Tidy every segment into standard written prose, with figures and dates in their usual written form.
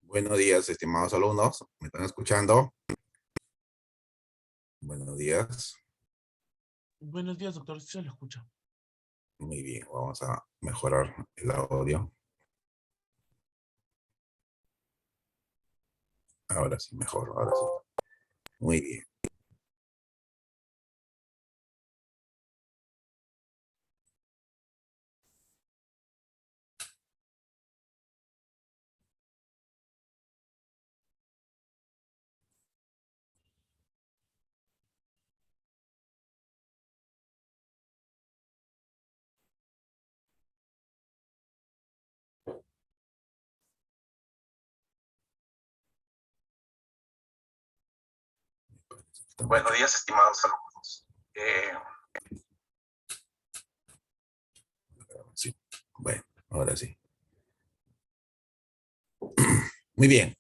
Buenos días, estimados alumnos. ¿Me están escuchando? Buenos días. Buenos días, doctor. Sí se lo escucha. Muy bien, vamos a mejorar el audio. Ahora sí, mejor, ahora sí. Muy bien. Buenos días, estimados alumnos. Sí, bueno, ahora sí. Muy bien.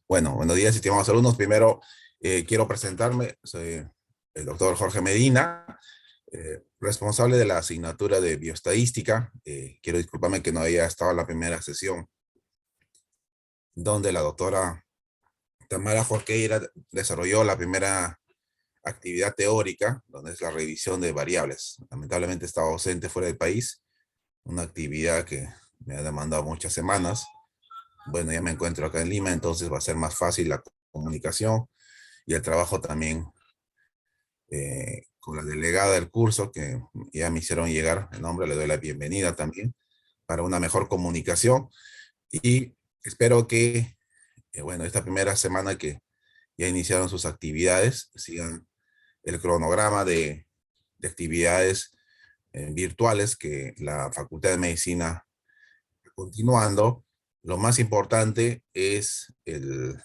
Bueno, buenos días, estimados alumnos. Primero, quiero presentarme. Soy el doctor Jorge Medina, responsable de la asignatura de bioestadística. Quiero disculparme que no haya estado en la primera sesión, donde la doctora Tamara Jorqueira desarrolló la primera actividad teórica, donde es la revisión de variables. Lamentablemente estaba ausente fuera del país, una actividad que me ha demandado muchas semanas. Bueno, ya me encuentro acá en Lima, entonces va a ser más fácil la comunicación y el trabajo también con la delegada del curso, que ya me hicieron llegar el nombre, le doy la bienvenida también, para una mejor comunicación. Y espero que, bueno, esta primera semana que ya iniciaron sus actividades, sigan el cronograma de actividades virtuales que la Facultad de Medicina está continuando. Lo más importante es el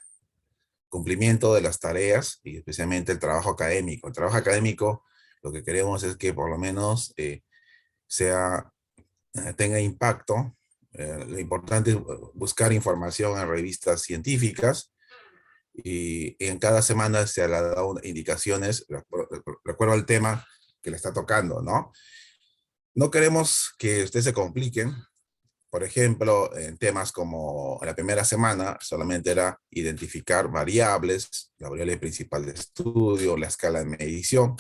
cumplimiento de las tareas y especialmente el trabajo académico. El trabajo académico, lo que queremos es que por lo menos sea, tenga impacto. Lo importante es buscar información en revistas científicas y en cada semana se le ha dado indicaciones, de acuerdo al tema que le está tocando, ¿no? No queremos que ustedes se compliquen. Por ejemplo, en temas como la primera semana solamente era identificar variables, la variable principal de estudio, la escala de medición.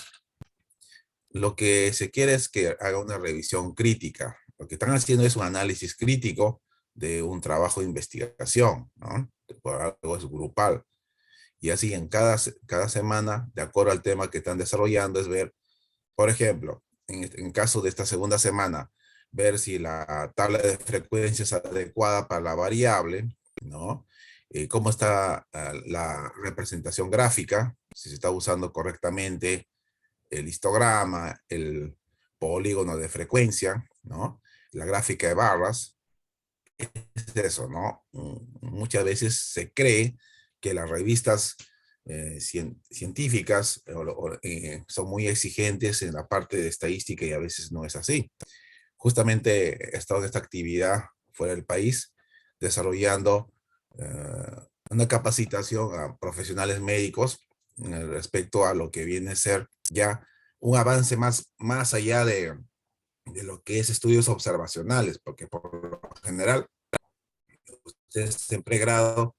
Lo que se quiere es que haga una revisión crítica. Lo que están haciendo es un análisis crítico de un trabajo de investigación, ¿no? Por algo es grupal. Y así en cada semana, de acuerdo al tema que están desarrollando, es ver, por ejemplo, en caso de esta segunda semana, ver si la tabla de frecuencia es adecuada para la variable, ¿no? Cómo está la representación gráfica, si se está usando correctamente el histograma, el polígono de frecuencia, ¿no? La gráfica de barras, es eso, ¿no? Muchas veces se cree que las revistas científicas son muy exigentes en la parte de estadística y a veces no es así. Justamente he estado en esta actividad fuera del país desarrollando una capacitación a profesionales médicos respecto a lo que viene a ser ya un avance más allá de lo que es estudios observacionales, porque por lo general ustedes en pregrado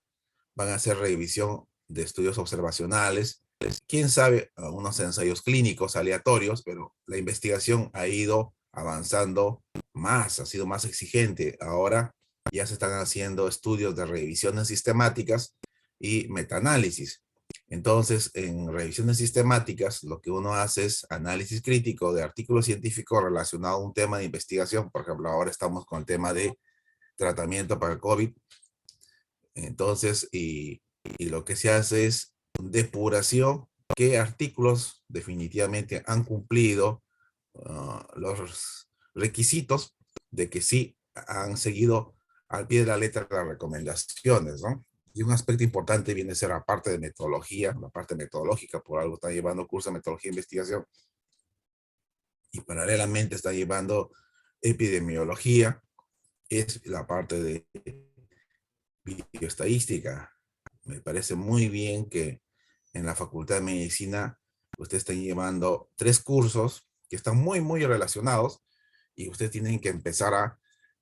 van a hacer revisión de estudios observacionales, quién sabe, unos ensayos clínicos aleatorios, pero la investigación ha ido avanzando más, ha sido más exigente. Ahora ya se están haciendo estudios de revisiones sistemáticas y metaanálisis. Entonces, en revisiones sistemáticas, lo que uno hace es análisis crítico de artículos científicos relacionados a un tema de investigación. Por ejemplo, ahora estamos con el tema de tratamiento para el COVID. Entonces, y lo que se hace es depuración, qué artículos definitivamente han cumplido los requisitos de que sí han seguido al pie de la letra las recomendaciones, ¿no? Y un aspecto importante viene a ser la parte de metodología, la parte metodológica, por algo está llevando curso de metodología e investigación, y paralelamente está llevando epidemiología, es la parte de bioestadística. Me parece muy bien que en la Facultad de Medicina ustedes estén llevando 3 cursos que están muy relacionados y ustedes tienen que empezar a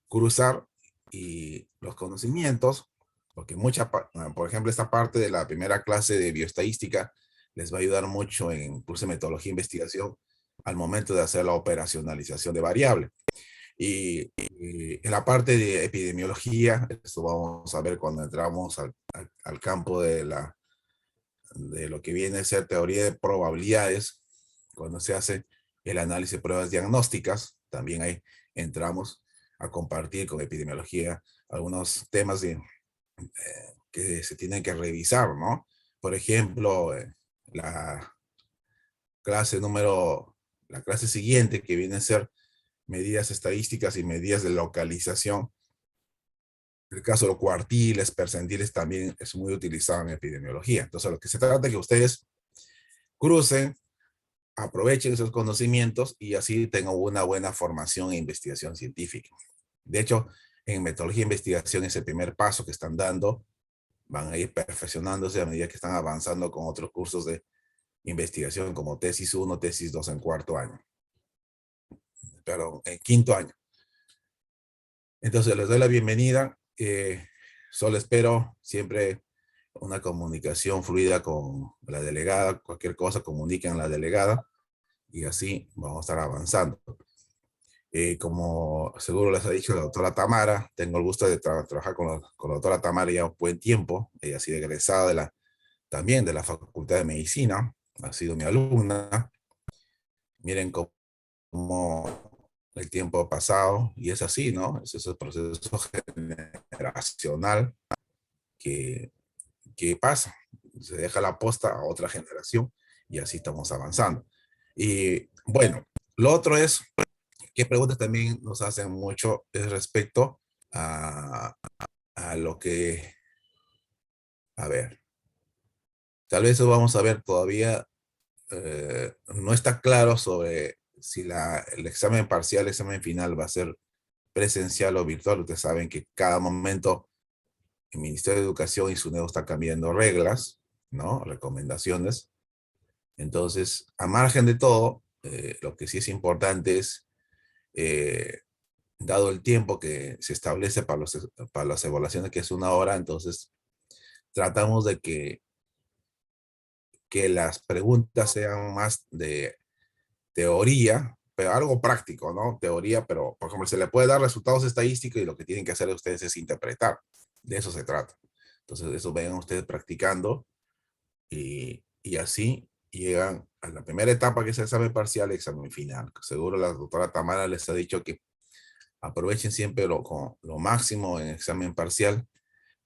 cruzar y los conocimientos porque por ejemplo, esta parte de la primera clase de bioestadística les va a ayudar mucho en curso de metodología e investigación al momento de hacer la operacionalización de variables. Y en la parte de epidemiología, esto vamos a ver cuando entramos al campo de lo que viene a ser teoría de probabilidades, cuando se hace el análisis de pruebas diagnósticas, también ahí entramos a compartir con epidemiología algunos temas que se tienen que revisar, ¿no? Por ejemplo, la la clase siguiente, que viene a ser medidas estadísticas y medidas de localización. El caso de los cuartiles, percentiles también es muy utilizado en epidemiología. Entonces, lo que se trata es que ustedes crucen, aprovechen esos conocimientos y así tengan una buena formación e investigación científica. De hecho, en metodología e investigación es el primer paso que están dando. Van a ir perfeccionándose a medida que están avanzando con otros cursos de investigación como tesis 1, tesis 2 en cuarto año, pero en quinto año. Entonces les doy la bienvenida. Solo espero siempre una comunicación fluida con la delegada. Cualquier cosa comuniquen a la delegada y así vamos a estar avanzando. Como seguro les ha dicho la doctora Tamara, tengo el gusto de trabajar con la doctora Tamara ya un buen tiempo. Ella ha sido egresada también de la Facultad de Medicina, ha sido mi alumna. Miren cómo el tiempo ha pasado y es así, ¿no? Es ese proceso generacional que, que pasa. Se deja la posta a otra generación y así estamos avanzando. Y bueno, lo otro es, que preguntas también nos hacen mucho es respecto a, a lo que, a ver, tal vez eso vamos a ver todavía, no está claro sobre si el examen parcial, el examen final va a ser presencial o virtual. Ustedes saben que cada momento el Ministerio de Educación y SUNEDU está cambiando reglas, ¿no? Recomendaciones. Entonces, a margen de todo, lo que sí es importante es, eh, dado el tiempo que se establece para las evaluaciones, que es una hora, entonces tratamos de que las preguntas sean más de teoría, pero algo práctico, ¿no? Teoría, pero por ejemplo, se le puede dar resultados estadísticos y lo que tienen que hacer ustedes es interpretar. De eso se trata. Entonces, eso vengan ustedes practicando y así llegan a la primera etapa, que es el examen parcial y examen final. Seguro la doctora Tamara les ha dicho que aprovechen siempre lo máximo en examen parcial,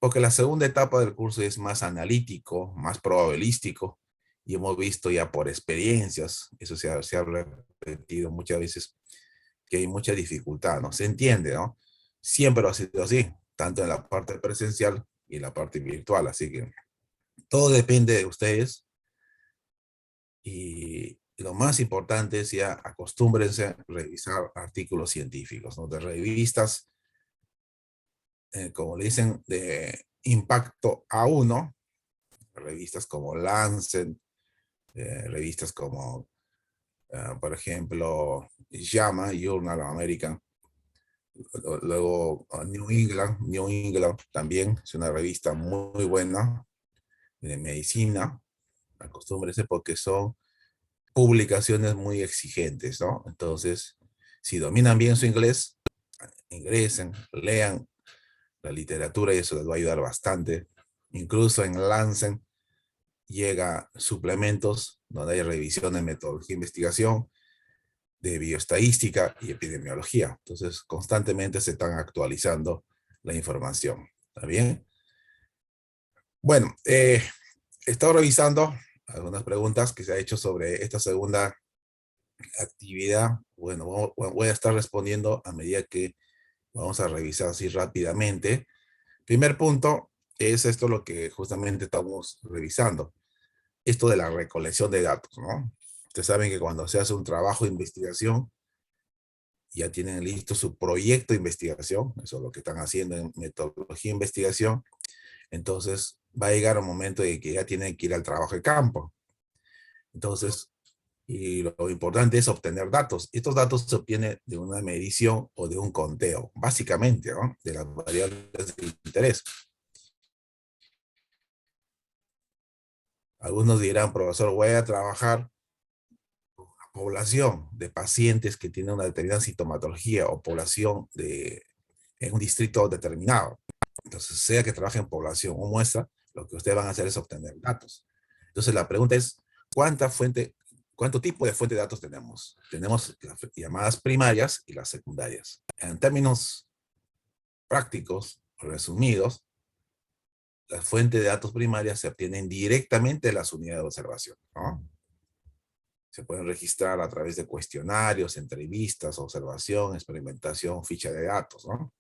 porque la segunda etapa del curso es más analítico, más probabilístico, y hemos visto ya por experiencias, eso se ha repetido muchas veces, que hay mucha dificultad, ¿no? Se entiende, ¿no? Siempre ha sido así, tanto en la parte presencial y en la parte virtual, así que todo depende de ustedes y lo más importante es ya acostúmbrense a revisar artículos científicos, ¿no? De revistas, como le dicen, de impacto A1, revistas como Lancet, revistas como, por ejemplo, JAMA, Journal of American, luego New England también es una revista muy buena de medicina. Acostúmbrense porque son publicaciones muy exigentes, ¿no? Entonces, si dominan bien su inglés, ingresen, lean la literatura y eso les va a ayudar bastante. Incluso en Lancet llega suplementos donde hay revisión de metodología de investigación, de bioestadística y epidemiología. Entonces, constantemente se están actualizando la información. ¿Está bien? Bueno, he estado revisando algunas preguntas que se ha hecho sobre esta segunda actividad. Bueno, voy a estar respondiendo a medida que vamos a revisar así rápidamente. Primer punto es esto lo que justamente estamos revisando. Esto de la recolección de datos, ¿no? Ustedes saben que cuando se hace un trabajo de investigación, ya tienen listo su proyecto de investigación, eso es lo que están haciendo en metodología de investigación, entonces va a llegar un momento de que ya tienen que ir al trabajo de campo. Entonces, y lo importante es obtener datos. Estos datos se obtienen de una medición o de un conteo, básicamente, ¿no? De las variables de interés. Algunos dirán, profesor, voy a trabajar población de pacientes que tienen una determinada sintomatología o población en un distrito determinado. Entonces, sea que trabaje en población o muestra, lo que ustedes van a hacer es obtener datos. Entonces, la pregunta es, ¿cuánto tipo de fuente de datos tenemos? Tenemos las llamadas primarias y las secundarias. En términos prácticos, resumidos, las fuentes de datos primarias se obtienen directamente de las unidades de observación, ¿no? Se pueden registrar a través de cuestionarios, entrevistas, observación, experimentación, ficha de datos, ¿no?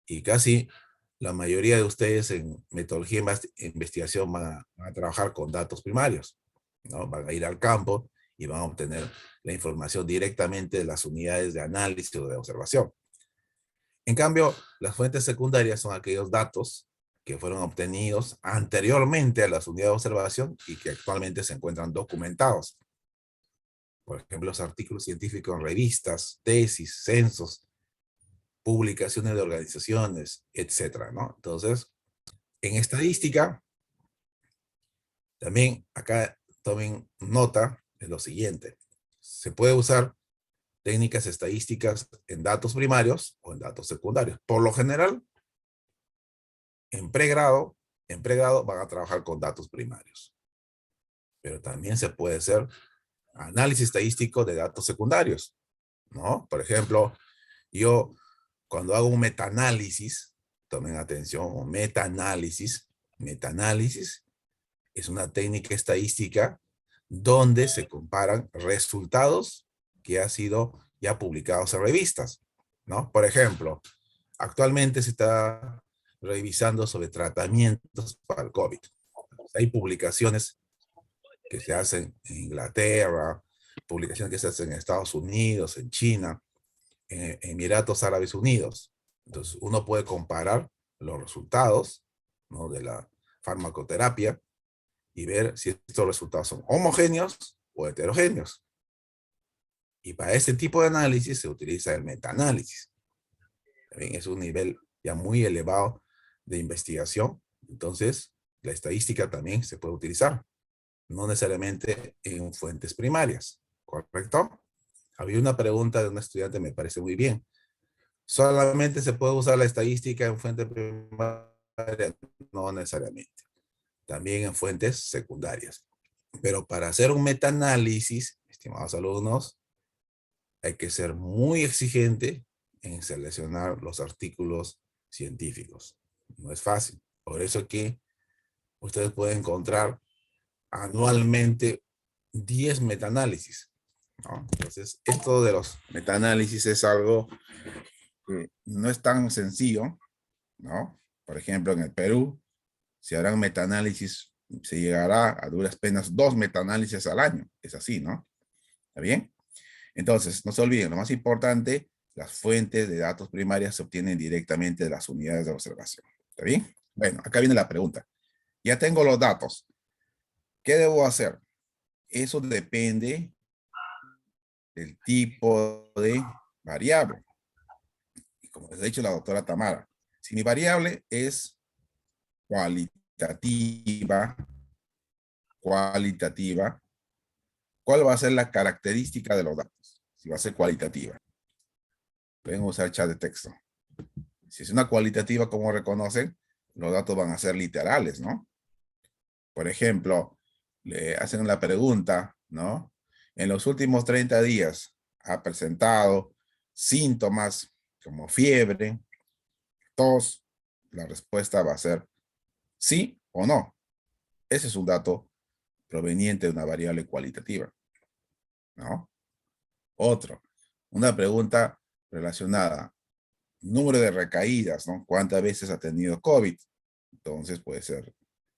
Y casi la mayoría de ustedes en metodología de investigación van a trabajar con datos primarios, ¿no? Van a ir al campo y van a obtener la información directamente de las unidades de análisis o de observación. En cambio, las fuentes secundarias son aquellos datos que fueron obtenidos anteriormente a las unidades de observación y que actualmente se encuentran documentados. Por ejemplo, los artículos científicos en revistas, tesis, censos, publicaciones de organizaciones, etcétera, ¿no? Entonces, en estadística, también acá tomen nota de lo siguiente. Se puede usar técnicas estadísticas en datos primarios o en datos secundarios. Por lo general, en pregrado van a trabajar con datos primarios. Pero también se puede hacer análisis estadístico de datos secundarios, ¿no? Por ejemplo, yo cuando hago un metaanálisis, tomen atención, un metaanálisis es una técnica estadística donde se comparan resultados que han sido ya publicados en revistas, ¿no? Por ejemplo, actualmente se está revisando sobre tratamientos para el COVID. Hay publicaciones que se hacen en Inglaterra, publicaciones que se hacen en Estados Unidos, en China, en Emiratos Árabes Unidos. Entonces, uno puede comparar los resultados, ¿no?, de la farmacoterapia y ver si estos resultados son homogéneos o heterogéneos. Y para este tipo de análisis se utiliza el metaanálisis. También es un nivel ya muy elevado de investigación. Entonces, la estadística también se puede utilizar, no necesariamente en fuentes primarias, ¿correcto? Había una pregunta de un estudiante, me parece muy bien. ¿Solamente se puede usar la estadística en fuentes primarias? No necesariamente. También en fuentes secundarias. Pero para hacer un metaanálisis, estimados alumnos, hay que ser muy exigente en seleccionar los artículos científicos. No es fácil. Por eso que ustedes pueden encontrar anualmente 10 metaanálisis, ¿no? Entonces, esto de los metaanálisis es algo que no es tan sencillo, ¿no? Por ejemplo, en el Perú, si harán metaanálisis, se llegará a duras penas 2 metaanálisis al año. Es así, ¿no? ¿Está bien? Entonces, no se olviden, lo más importante, las fuentes de datos primarias se obtienen directamente de las unidades de observación. ¿Está bien? Bueno, acá viene la pregunta. Ya tengo los datos. ¿Qué debo hacer? Eso depende del tipo de variable. Y como les ha dicho la doctora Tamara, si mi variable es cualitativa, ¿cuál va a ser la característica de los datos? Si va a ser cualitativa. Pueden usar chat de texto. Si es una cualitativa, como reconocen, los datos van a ser literales, ¿no? Por ejemplo, le hacen la pregunta, ¿no? En los últimos 30 días ha presentado síntomas como fiebre, tos. La respuesta va a ser sí o no. Ese es un dato proveniente de una variable cualitativa, ¿no? Otro, una pregunta relacionada, número de recaídas, ¿no? ¿Cuántas veces ha tenido COVID? Entonces puede ser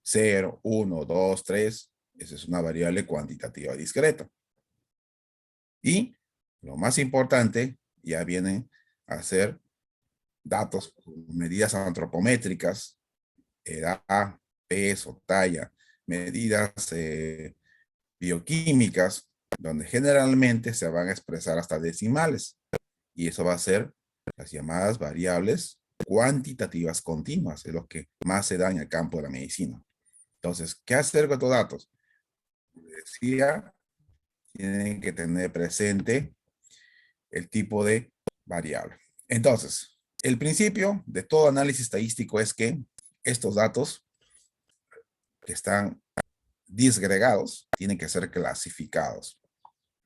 0, 1, 2, 3. Esa es una variable cuantitativa discreta. Y lo más importante, ya vienen a ser datos, medidas antropométricas, edad, peso, talla, medidas bioquímicas, donde generalmente se van a expresar hasta decimales. Y eso va a ser las llamadas variables cuantitativas continuas, es lo que más se da en el campo de la medicina. Entonces, ¿qué hacer con estos datos? Decía, tienen que tener presente el tipo de variable. Entonces, el principio de todo análisis estadístico es que estos datos que están disgregados tienen que ser clasificados.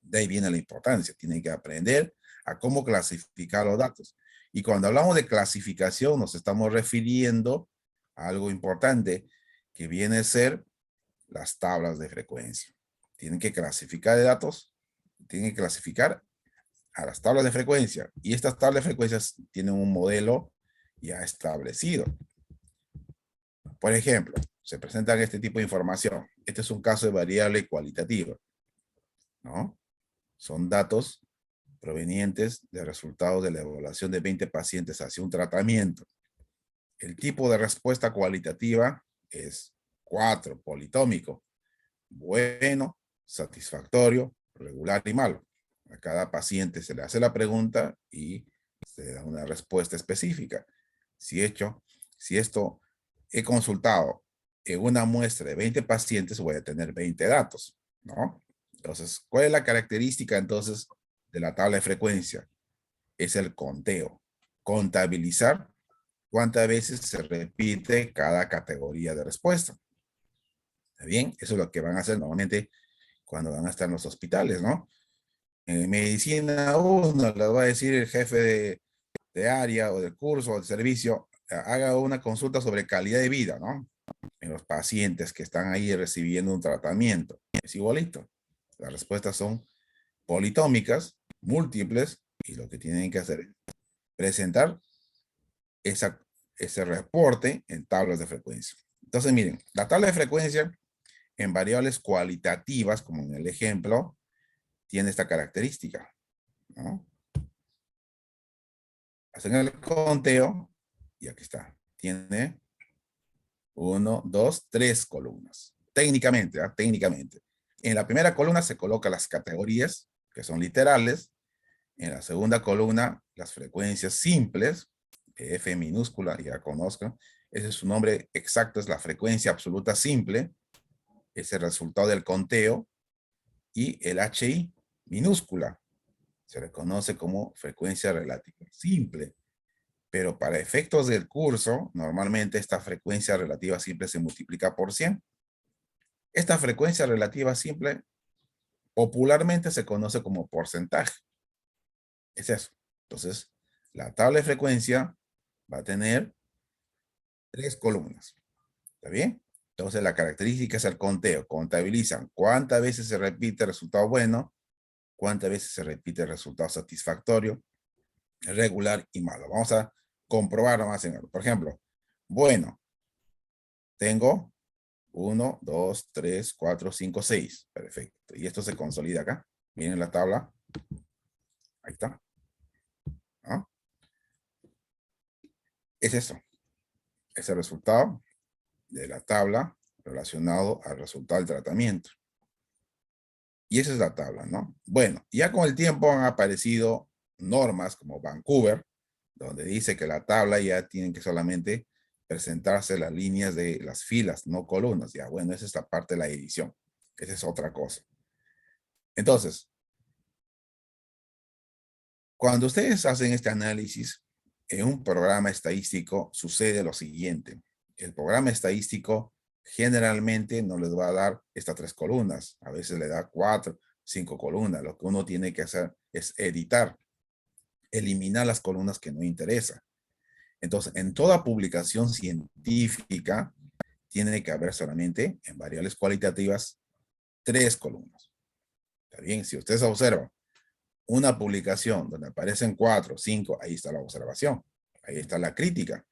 De ahí viene la importancia. Tienen que aprender a cómo clasificar los datos. Y cuando hablamos de clasificación, nos estamos refiriendo a algo importante que viene a ser las tablas de frecuencia. Tienen que clasificar de datos, tienen que clasificar a las tablas de frecuencia. Y estas tablas de frecuencias tienen un modelo ya establecido. Por ejemplo, se presentan este tipo de información. Este es un caso de variable cualitativa, ¿no? Son datos provenientes de resultados de la evaluación de 20 pacientes hacia un tratamiento. El tipo de respuesta cualitativa es 4, politómico. Bueno, satisfactorio, regular y malo. A cada paciente se le hace la pregunta y se da una respuesta específica. Si esto he consultado en una muestra de 20 pacientes, voy a tener 20 datos, ¿no? Entonces, ¿cuál es la característica entonces de la tabla de frecuencia? Es el conteo. Contabilizar cuántas veces se repite cada categoría de respuesta. ¿Está bien? Eso es lo que van a hacer normalmente cuando van a estar en los hospitales, ¿no? En medicina uno les va a decir el jefe de área o del curso o del servicio, haga una consulta sobre calidad de vida, ¿no? En los pacientes que están ahí recibiendo un tratamiento. Es igualito. Las respuestas son politómicas, múltiples, y lo que tienen que hacer es presentar ese reporte en tablas de frecuencia. Entonces, miren, la tabla de frecuencia en variables cualitativas, como en el ejemplo, tiene esta característica, ¿no? Hacen el conteo y aquí está. Tiene 1, 2, 3 columnas. Técnicamente, ¿eh? Técnicamente. En la primera columna se colocan las categorías, que son literales. En la segunda columna, las frecuencias simples, F minúscula, ya conozcan. Ese es su nombre exacto, es la frecuencia absoluta simple. Es el resultado del conteo. Y el HI minúscula se le conoce como frecuencia relativa simple. Pero para efectos del curso, normalmente esta frecuencia relativa simple se multiplica por 100. Esta frecuencia relativa simple popularmente se conoce como porcentaje. Es eso. Entonces, la tabla de frecuencia va a tener 3 columnas. ¿Está bien? Entonces, la característica es el conteo. Contabilizan cuántas veces se repite el resultado bueno, cuántas veces se repite el resultado satisfactorio, regular y malo. Vamos a comprobar más en algo. Por ejemplo, bueno, tengo 1, 2, 3, 4, 5, 6. Perfecto. Y esto se consolida acá. Miren la tabla. Ahí está. ¿No? Es eso. Es el resultado de la tabla relacionado al resultado del tratamiento. Y esa es la tabla, ¿no? Bueno, ya con el tiempo han aparecido normas como Vancouver, donde dice que la tabla ya tienen que solamente presentarse las líneas de las filas, no columnas. Ya, bueno, esa es la parte de la edición. Esa es otra cosa. Entonces, cuando ustedes hacen este análisis en un programa estadístico, sucede lo siguiente. El programa estadístico generalmente no les va a dar estas 3 columnas. A veces le da 4, 5 columnas. Lo que uno tiene que hacer es editar, eliminar las columnas que no interesan. Entonces, en toda publicación científica tiene que haber solamente en variables cualitativas 3 columnas. ¿Está bien? Si ustedes observan una publicación donde aparecen 4, 5, ahí está la observación. Ahí está la crítica.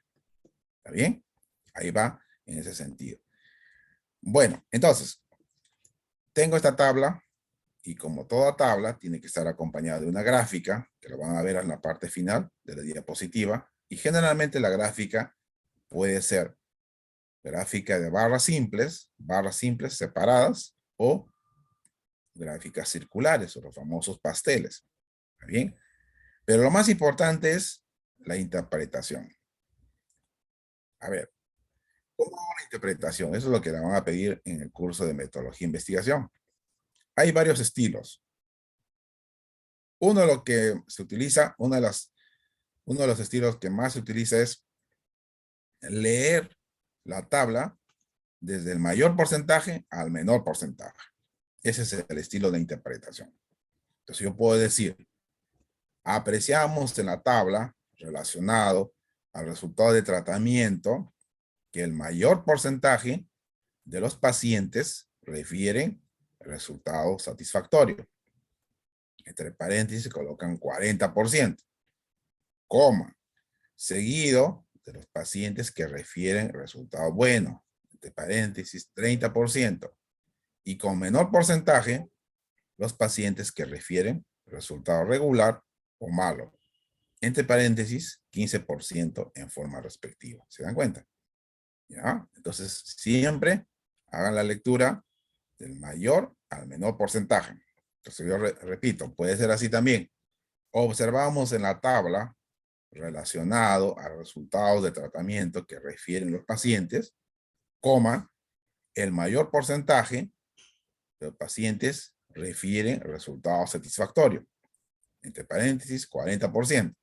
¿Está bien? Ahí va en ese sentido. Bueno, entonces, tengo esta tabla y como toda tabla tiene que estar acompañada de una gráfica, que lo van a ver en la parte final de la diapositiva, y generalmente la gráfica puede ser gráfica de barras simples separadas, o gráficas circulares, o los famosos pasteles. ¿Está bien? Pero lo más importante es la interpretación. A ver, ¿Cómo hago la interpretación? Eso es lo que le van a pedir en el curso de metodología e investigación. Hay varios estilos. Uno de los que se utiliza, uno de los estilos que más se utiliza es leer la tabla desde el mayor porcentaje al menor porcentaje. Ese es el estilo de interpretación. Entonces yo puedo decir, apreciamos en la tabla relacionado al resultado de tratamiento que el mayor porcentaje de los pacientes refieren resultado satisfactorio. Entre paréntesis colocan 40%, coma, seguido de los pacientes que refieren resultado bueno, entre paréntesis 30%, y con menor porcentaje los pacientes que refieren resultado regular o malo, entre paréntesis 15% en forma respectiva. ¿Se dan cuenta? ¿Ya? Entonces, siempre hagan la lectura del mayor al menor porcentaje. Entonces, yo repito, puede ser así también. Observamos en la tabla relacionado a resultados de tratamiento que refieren los pacientes, coma, el mayor porcentaje de los pacientes refieren resultados satisfactorios, entre paréntesis 40%,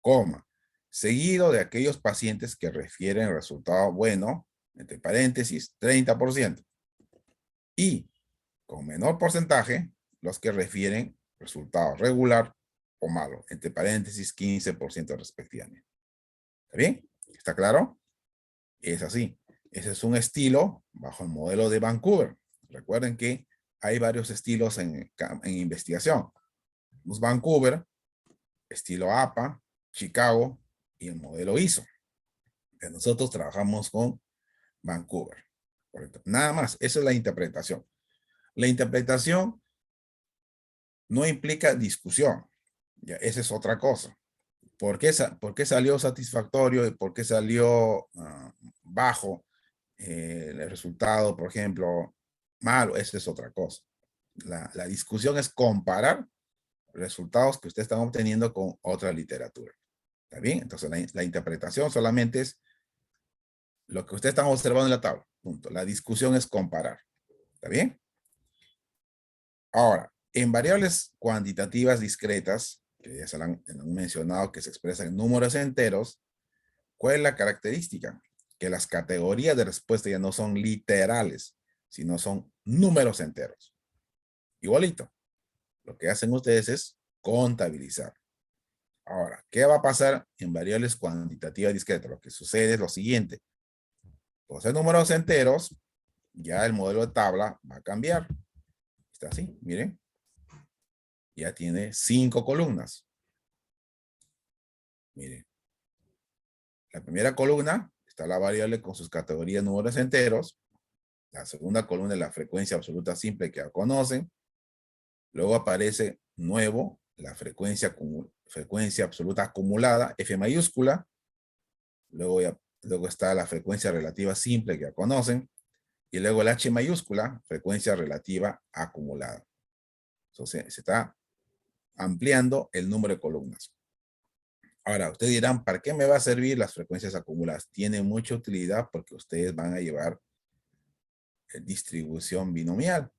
coma, seguido de aquellos pacientes que refieren resultado bueno, entre paréntesis 30%, y con menor porcentaje los que refieren resultado regular o malo, entre paréntesis 15% respectivamente. ¿Está bien? ¿Está claro? Es así. Ese es un estilo bajo el modelo de Vancouver. Recuerden que hay varios estilos en investigación. Vancouver, estilo APA, Chicago y el modelo ISO. Nosotros trabajamos con Vancouver. ¿Correcto? Nada más, esa es la interpretación. La interpretación no implica discusión. Ya, esa es otra cosa. ¿Por qué salió satisfactorio y por qué salió bajo el resultado, por ejemplo, malo? Esa es otra cosa. La discusión es comparar resultados que ustedes están obteniendo con otra literatura. ¿Está bien? Entonces la interpretación solamente es lo que ustedes están observando en la tabla. Punto. La discusión es comparar. ¿Está bien? Ahora, en variables cuantitativas discretas, que ya se han mencionado que se expresan en números enteros, ¿cuál es la característica? Que las categorías de respuesta ya no son literales, sino son números enteros. Igualito. Lo que hacen ustedes es contabilizar. Ahora, ¿qué va a pasar en variables cuantitativas discretas? Lo que sucede es lo siguiente. Por ser números enteros, ya el modelo de tabla va a cambiar. Está así, miren. Ya tiene 5 columnas. Miren. La primera columna está la variable con sus categorías números enteros. La segunda columna es la frecuencia absoluta simple que ya conocen. Luego aparece nuevo, la frecuencia absoluta acumulada, F mayúscula. Luego está la frecuencia relativa simple que ya conocen. Y luego el H mayúscula, frecuencia relativa acumulada. Entonces se está ampliando el número de columnas. Ahora, ustedes dirán, ¿para qué me va a servir las frecuencias acumuladas? Tiene mucha utilidad porque ustedes van a llevar distribución binomial.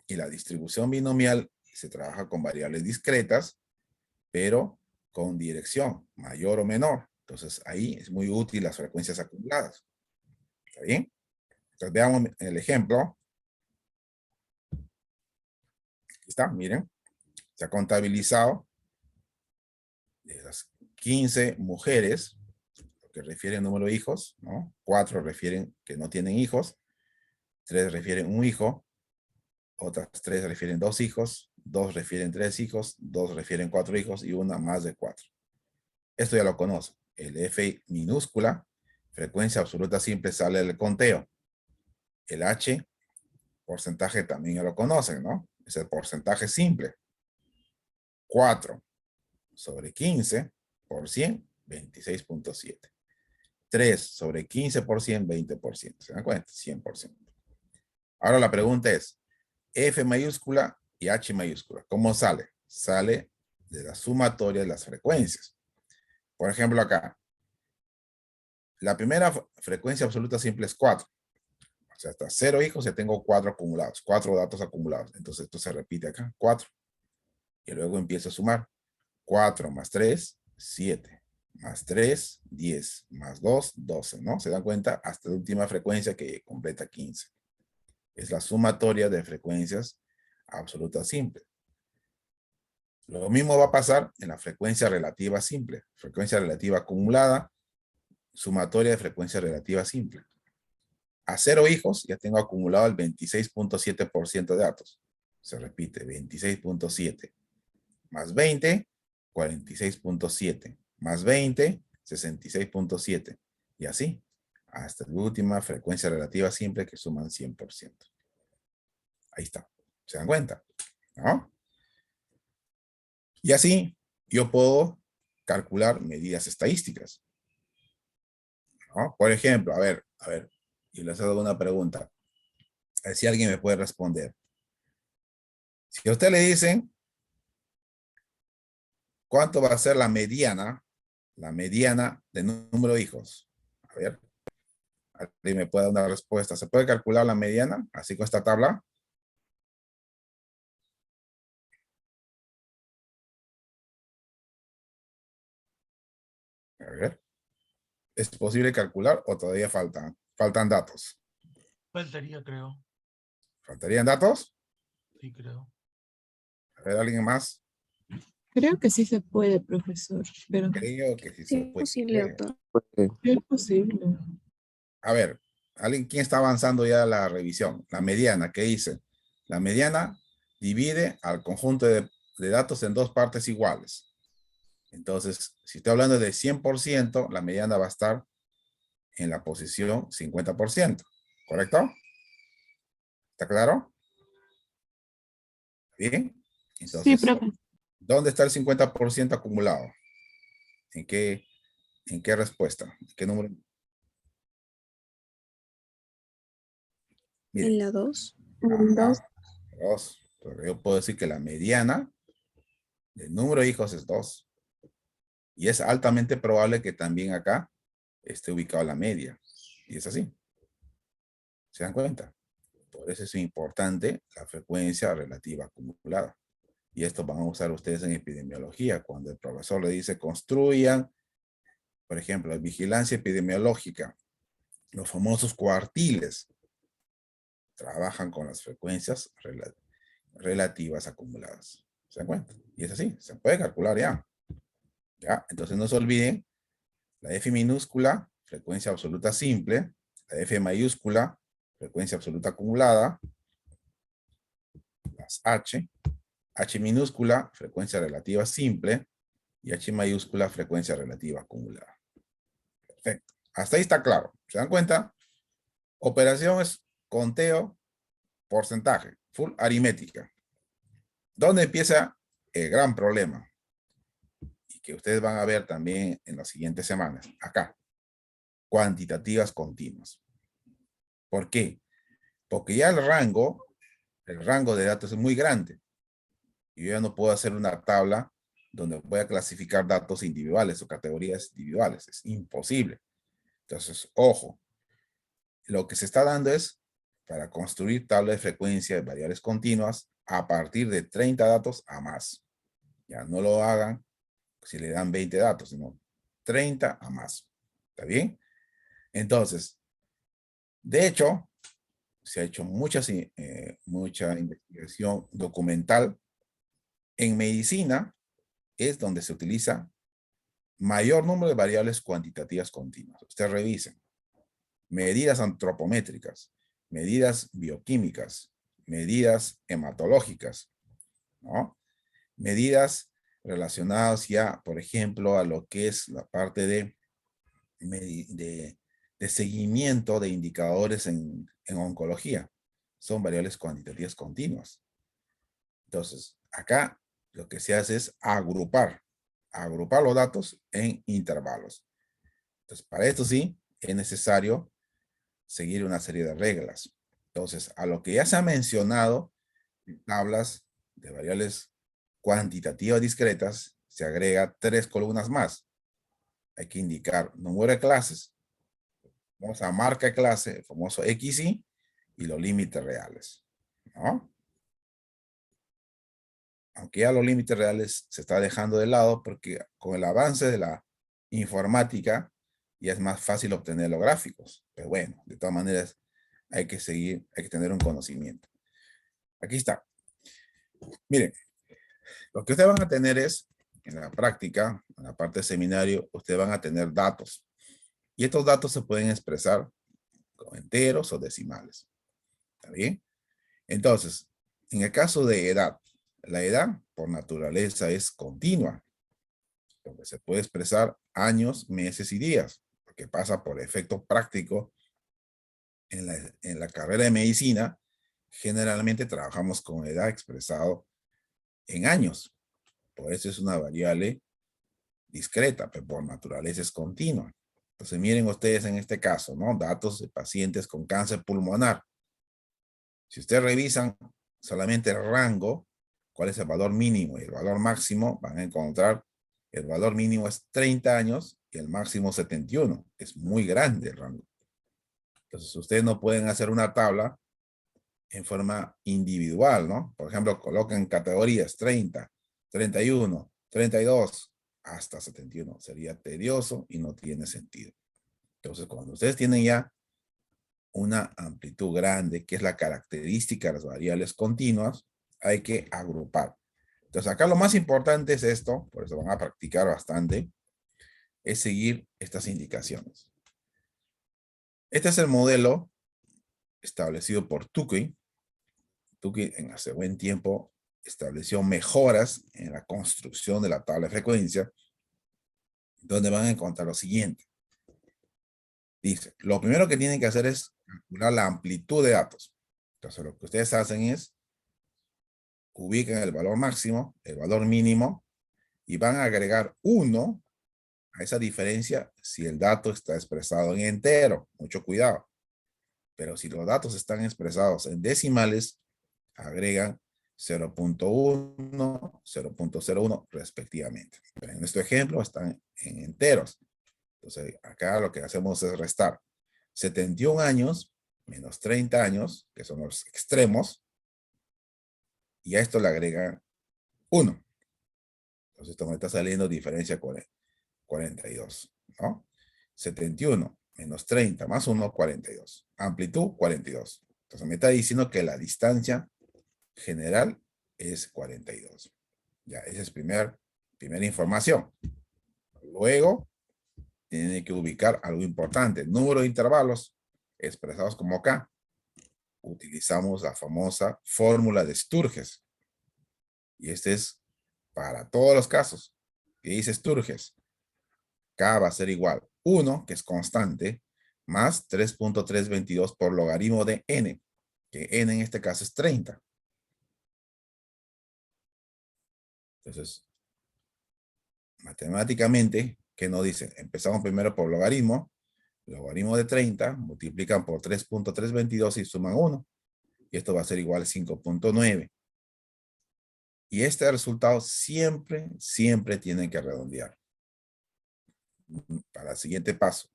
Y la distribución binomial se trabaja con variables discretas, pero con dirección mayor o menor. Entonces ahí es muy útil las frecuencias acumuladas. ¿Está bien? Entonces veamos el ejemplo. Aquí está, miren. Se ha contabilizado de las 15 mujeres, lo que refiere al número de hijos, ¿no? 4 refieren que no tienen hijos, 3 refieren un hijo, otras 3 refieren 2 hijos, 2 refieren 3 hijos, 2 refieren 4 hijos y una más de 4. Esto ya lo conoce. El F minúscula, frecuencia absoluta simple, sale del conteo. El H, porcentaje, también ya lo conocen, ¿no? Es el porcentaje simple. 4 sobre 15 por 100, 26.7. 3 sobre 15 por 100, 20%. ¿Se dan cuenta? 100%. Ahora la pregunta es, F mayúscula y H mayúscula, ¿cómo sale? Sale de la sumatoria de las frecuencias. Por ejemplo, acá, la primera frecuencia absoluta simple es 4. O sea, hasta 0 hijos ya tengo 4 acumulados, 4 datos acumulados. Entonces esto se repite acá, 4. Y luego empiezo a sumar. 4 más 3, 7. Más 3, 10. Más 2, 12, ¿no? ¿Se dan cuenta? Hasta la última frecuencia que completa 15. Es la sumatoria de frecuencias absolutas simples. Lo mismo va a pasar en la frecuencia relativa simple. Frecuencia relativa acumulada, sumatoria de frecuencia relativa simple. A 0 hijos ya tengo acumulado el 26.7% de datos. Se repite, 26.7. Más 20, 46.7. Más 20, 66.7. Y así, hasta la última frecuencia relativa simple que suman 100%. Ahí está. ¿Se dan cuenta? ¿No? Y así yo puedo calcular medidas estadísticas, ¿no? Por ejemplo, a ver, y les hago una pregunta. A ver si alguien me puede responder. Si a usted le dicen, ¿cuánto va a ser la mediana de número de hijos? A ver, alguien me puede dar una respuesta. ¿Se puede calcular la mediana así con esta tabla? A ver, ¿es posible calcular o todavía faltan datos? Faltaría, creo. ¿Faltarían datos? Sí, creo. A ver, ¿alguien más? Creo que sí se puede, profesor, pero Creo que sí Sí, se es puede. posible, doctor. sí es posible. A ver, ¿quién está avanzando ya la revisión? La mediana, ¿qué dice? La mediana divide al conjunto de datos en dos partes iguales. Entonces, si estoy hablando de 100%, la mediana va a estar en la posición 50%. ¿Correcto? ¿Está claro? Bien. Sí, Entonces, profe. ¿dónde está el 50% acumulado? ¿En qué respuesta? ¿En qué número? En Miren. la 2. Ajá, 2. Pero yo puedo decir que la mediana del número de hijos es 2. Y es altamente probable que también acá esté ubicado la media. Y es así. ¿Se dan cuenta? Por eso es importante la frecuencia relativa acumulada. Y esto van a usar ustedes en epidemiología. Cuando el profesor le dice construyan, por ejemplo, vigilancia epidemiológica, los famosos cuartiles, trabajan con las frecuencias relativas acumuladas. ¿Se dan cuenta? Y es así, se puede calcular ya. ¿Ya? Entonces no se olviden, la F minúscula, frecuencia absoluta simple, la F mayúscula, frecuencia absoluta acumulada, las H minúscula, frecuencia relativa simple, y H mayúscula, frecuencia relativa acumulada. Perfecto. Hasta ahí está claro. ¿Se dan cuenta? Operación es conteo, porcentaje, full aritmética. ¿Dónde empieza el gran problema? Y que ustedes van a ver también en las siguientes semanas. Acá. Cuantitativas continuas. ¿Por qué? Porque ya el rango de datos es muy grande. Y yo ya no puedo hacer una tabla donde voy a clasificar datos individuales o categorías individuales. Es imposible. Entonces, ojo, lo que se está dando es para construir tabla de frecuencia de variables continuas a partir de 30 datos a más. Ya no lo hagan si le dan 20 datos, sino 30 a más. ¿Está bien? Entonces, de hecho, se ha hecho mucha investigación documental. En medicina es donde se utiliza mayor número de variables cuantitativas continuas. Ustedes revisen. Medidas antropométricas, medidas bioquímicas, medidas hematológicas, ¿no? Medidas relacionadas ya, por ejemplo, a lo que es la parte de seguimiento de indicadores en oncología. Son variables cuantitativas continuas. Entonces, acá lo que se hace es agrupar los datos en intervalos. Entonces, para esto sí, es necesario seguir una serie de reglas. Entonces, a lo que ya se ha mencionado, tablas de variables cuantitativas discretas, se agrega 3 columnas más. Hay que indicar número de clases, famosa marca de clase, el famoso XY y los límites reales, ¿no? Aunque ya los límites reales se está dejando de lado porque con el avance de la informática ya es más fácil obtener los gráficos. Pero bueno, de todas maneras hay que seguir, hay que tener un conocimiento. Aquí está. Miren, lo que ustedes van a tener es, en la práctica, en la parte de seminario, ustedes van a tener datos. Y estos datos se pueden expresar como enteros o decimales. ¿Está bien? Entonces, en el caso de edad, la edad por naturaleza es continua, porque se puede expresar años, meses y días, porque pasa por efecto práctico en la carrera de medicina. Generalmente trabajamos con edad expresado en años, por eso es una variable discreta, pero por naturaleza es continua. Entonces miren ustedes en este caso, ¿no? Datos de pacientes con cáncer pulmonar. Si ustedes revisan solamente el rango, cuál es el valor mínimo y el valor máximo, van a encontrar el valor mínimo es 30 años y el máximo 71. Es muy grande el rango. Entonces ustedes no pueden hacer una tabla en forma individual, ¿no? Por ejemplo, coloquen categorías 30, 31, 32, hasta 71. Sería tedioso y no tiene sentido. Entonces, cuando ustedes tienen ya una amplitud grande, que es la característica de las variables continuas, hay que agrupar. Entonces, acá lo más importante es esto, por eso van a practicar bastante, es seguir estas indicaciones. Este es el modelo establecido por Tukey. Tukey en hace buen tiempo estableció mejoras en la construcción de la tabla de frecuencia, donde van a encontrar lo siguiente. Dice, lo primero que tienen que hacer es calcular la amplitud de datos. Entonces, lo que ustedes hacen es ubican el valor máximo, el valor mínimo, y van a agregar 1 a esa diferencia si el dato está expresado en entero. Mucho cuidado. Pero si los datos están expresados en decimales, agregan 0.1, 0.01 respectivamente. Pero en nuestro ejemplo están en enteros. Entonces, acá lo que hacemos es restar 71 años menos 30 años, que son los extremos, y a esto le agregan 1. Entonces, esto me está saliendo diferencia 42, ¿no? 71 menos 30 más 1, 42. Amplitud, 42. Entonces, me está diciendo que la distancia general es 42. Ya, esa es primera información. Luego, tiene que ubicar algo importante. Número de intervalos expresados como acá. Utilizamos la famosa fórmula de Sturges. Y este es para todos los casos. ¿Qué dice Sturges? K va a ser igual 1, que es constante, más 3.322 por logaritmo de n, que n en este caso es 30. Entonces, matemáticamente, ¿qué nos dice? Empezamos primero por logaritmo. Logaritmo de 30, multiplican por 3.322 y suman 1. Y esto va a ser igual a 5.9. Y este resultado siempre tienen que redondear. Para el siguiente paso.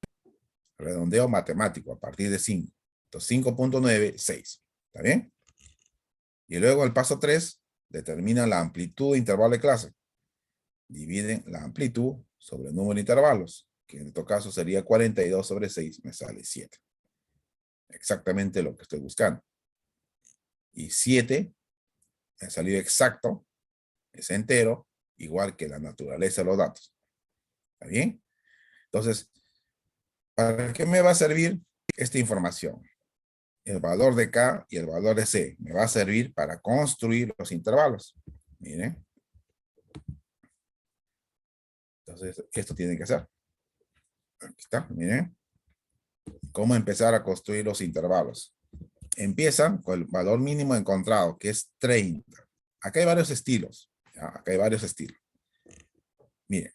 Redondeo matemático a partir de 5. Entonces 5.9, 6. ¿Está bien? Y luego el paso 3, determina la amplitud de intervalo de clase. Dividen la amplitud sobre el número de intervalos, que en este caso sería 42 sobre 6, me sale 7. Exactamente lo que estoy buscando. Y 7 me ha salido exacto, es entero, igual que la naturaleza de los datos. ¿Está bien? Entonces, ¿para qué me va a servir esta información? El valor de K y el valor de C me va a servir para construir los intervalos. Miren. Entonces, esto tiene que ser. Aquí está, miren. ¿Cómo empezar a construir los intervalos? Empiezan con el valor mínimo encontrado, que es 30. Acá hay varios estilos. ¿Ya? Acá hay varios estilos. Miren.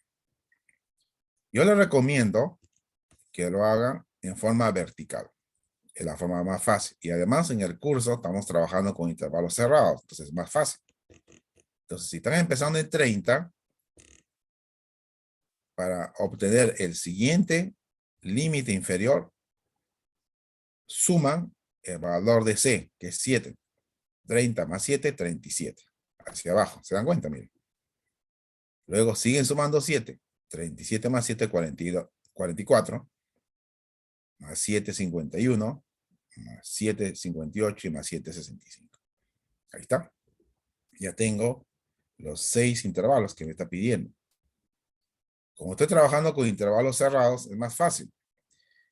Yo les recomiendo que lo hagan en forma vertical. Es la forma más fácil. Y además en el curso estamos trabajando con intervalos cerrados. Entonces es más fácil. Entonces si están empezando en 30, para obtener el siguiente límite inferior, suman el valor de C, que es 7. 30 más 7, 37. Hacia abajo, ¿se dan cuenta? Miren. Luego siguen sumando 7. 37 más 7, 42, 44. Más 7, 51. Más 7, 58 y más 7, 65. Ahí está. Ya tengo los 6 intervalos que me está pidiendo. Como estoy trabajando con intervalos cerrados, es más fácil.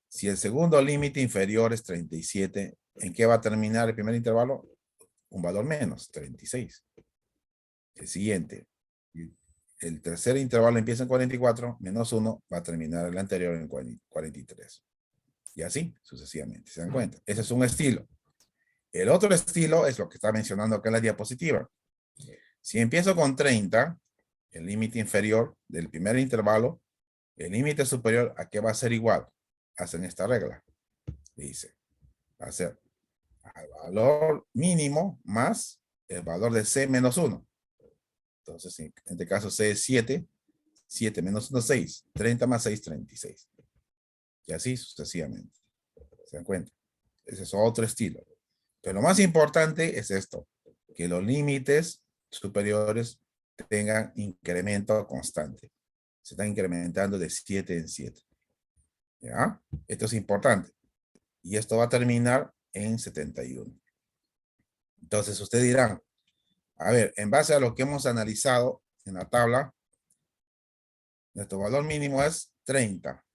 Si el segundo límite inferior es 37, ¿en qué va a terminar el primer intervalo? Un valor menos, 36. El siguiente. El tercer intervalo empieza en 44, menos 1, va a terminar el anterior en 43. Y así, sucesivamente. ¿Se dan cuenta? Ese es un estilo. El otro estilo es lo que está mencionando acá en la diapositiva. Si empiezo con 30, el límite inferior del primer intervalo, el límite superior, ¿a qué va a ser igual? Hacen esta regla. Dice, va a ser al valor mínimo más el valor de C menos 1. Entonces, en este caso C es 7. 7 menos 1, 6. 30 más 6, 36. Y así sucesivamente. ¿Se dan cuenta? Ese es otro estilo. Pero lo más importante es esto, que los límites superiores tengan incremento constante. Se están incrementando de 7 en 7. ¿Ya? Esto es importante. Y esto va a terminar en 71. Entonces ustedes dirán, a ver, en base a lo que hemos analizado en la tabla, nuestro valor mínimo es 30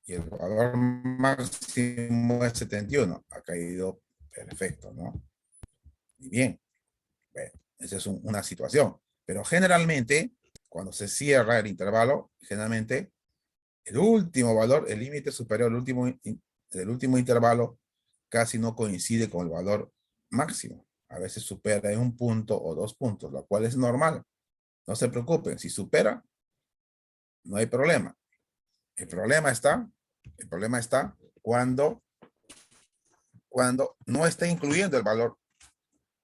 y el valor máximo es 71. Ha caído perfecto, ¿no? Y bien, bueno, esa es una situación. Pero generalmente, cuando se cierra el intervalo, generalmente el último valor, el límite superior del último intervalo, casi no coincide con el valor máximo. A veces supera en un punto o 2 puntos, lo cual es normal. No se preocupen, si supera, no hay problema. El problema está cuando no está incluyendo el valor.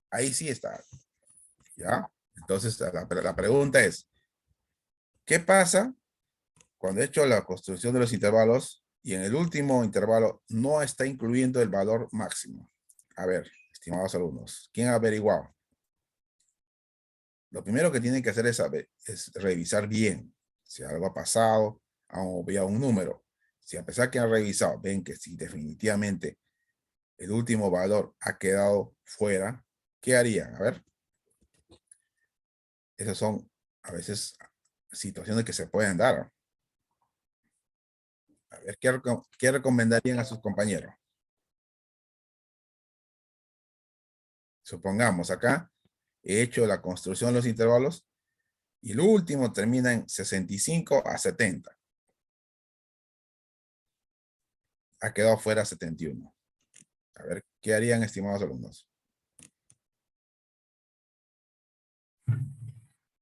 Ahí sí está. ¿Ya? Entonces, la pregunta es, ¿qué pasa cuando he hecho la construcción de los intervalos y en el último intervalo no está incluyendo el valor máximo? A ver, estimados alumnos, ¿quién ha averiguado? Lo primero que tienen que hacer es revisar bien si algo ha pasado, han obviado un número. Si a pesar que han revisado, ven que si definitivamente el último valor ha quedado fuera, ¿qué harían? A ver. Esas son a veces situaciones que se pueden dar. A ver, ¿qué recomendarían a sus compañeros? Supongamos acá, he hecho la construcción de los intervalos y el último termina en 65 a 70. Ha quedado fuera 71. A ver, ¿qué harían, estimados alumnos?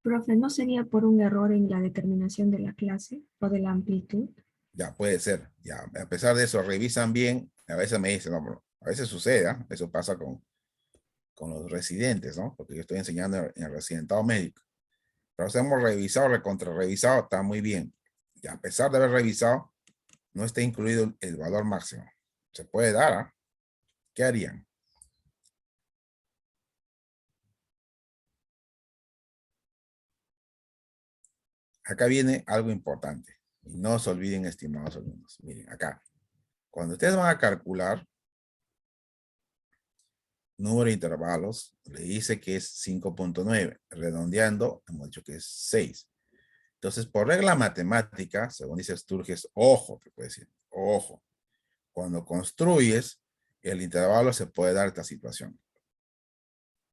Profe, ¿no sería por un error en la determinación de la clase o de la amplitud? Ya, puede ser. Ya, a pesar de eso, revisan bien. A veces me dicen, no, pero a veces sucede, ¿eh? Eso pasa con los residentes, ¿no? Porque yo estoy enseñando en el residentado médico. Pero hemos revisado, revisado, está muy bien. Y a pesar de haber revisado, no está incluido el valor máximo. Se puede dar, ¿eh? ¿Qué harían? Acá viene algo importante. Y no se olviden, estimados alumnos. Miren, acá. Cuando ustedes van a calcular número de intervalos, le dice que es 5.9. Redondeando, hemos dicho que es 6. Entonces, por regla matemática, según dice Sturges, ojo, que puede decir, ojo. Cuando construyes el intervalo se puede dar esta situación.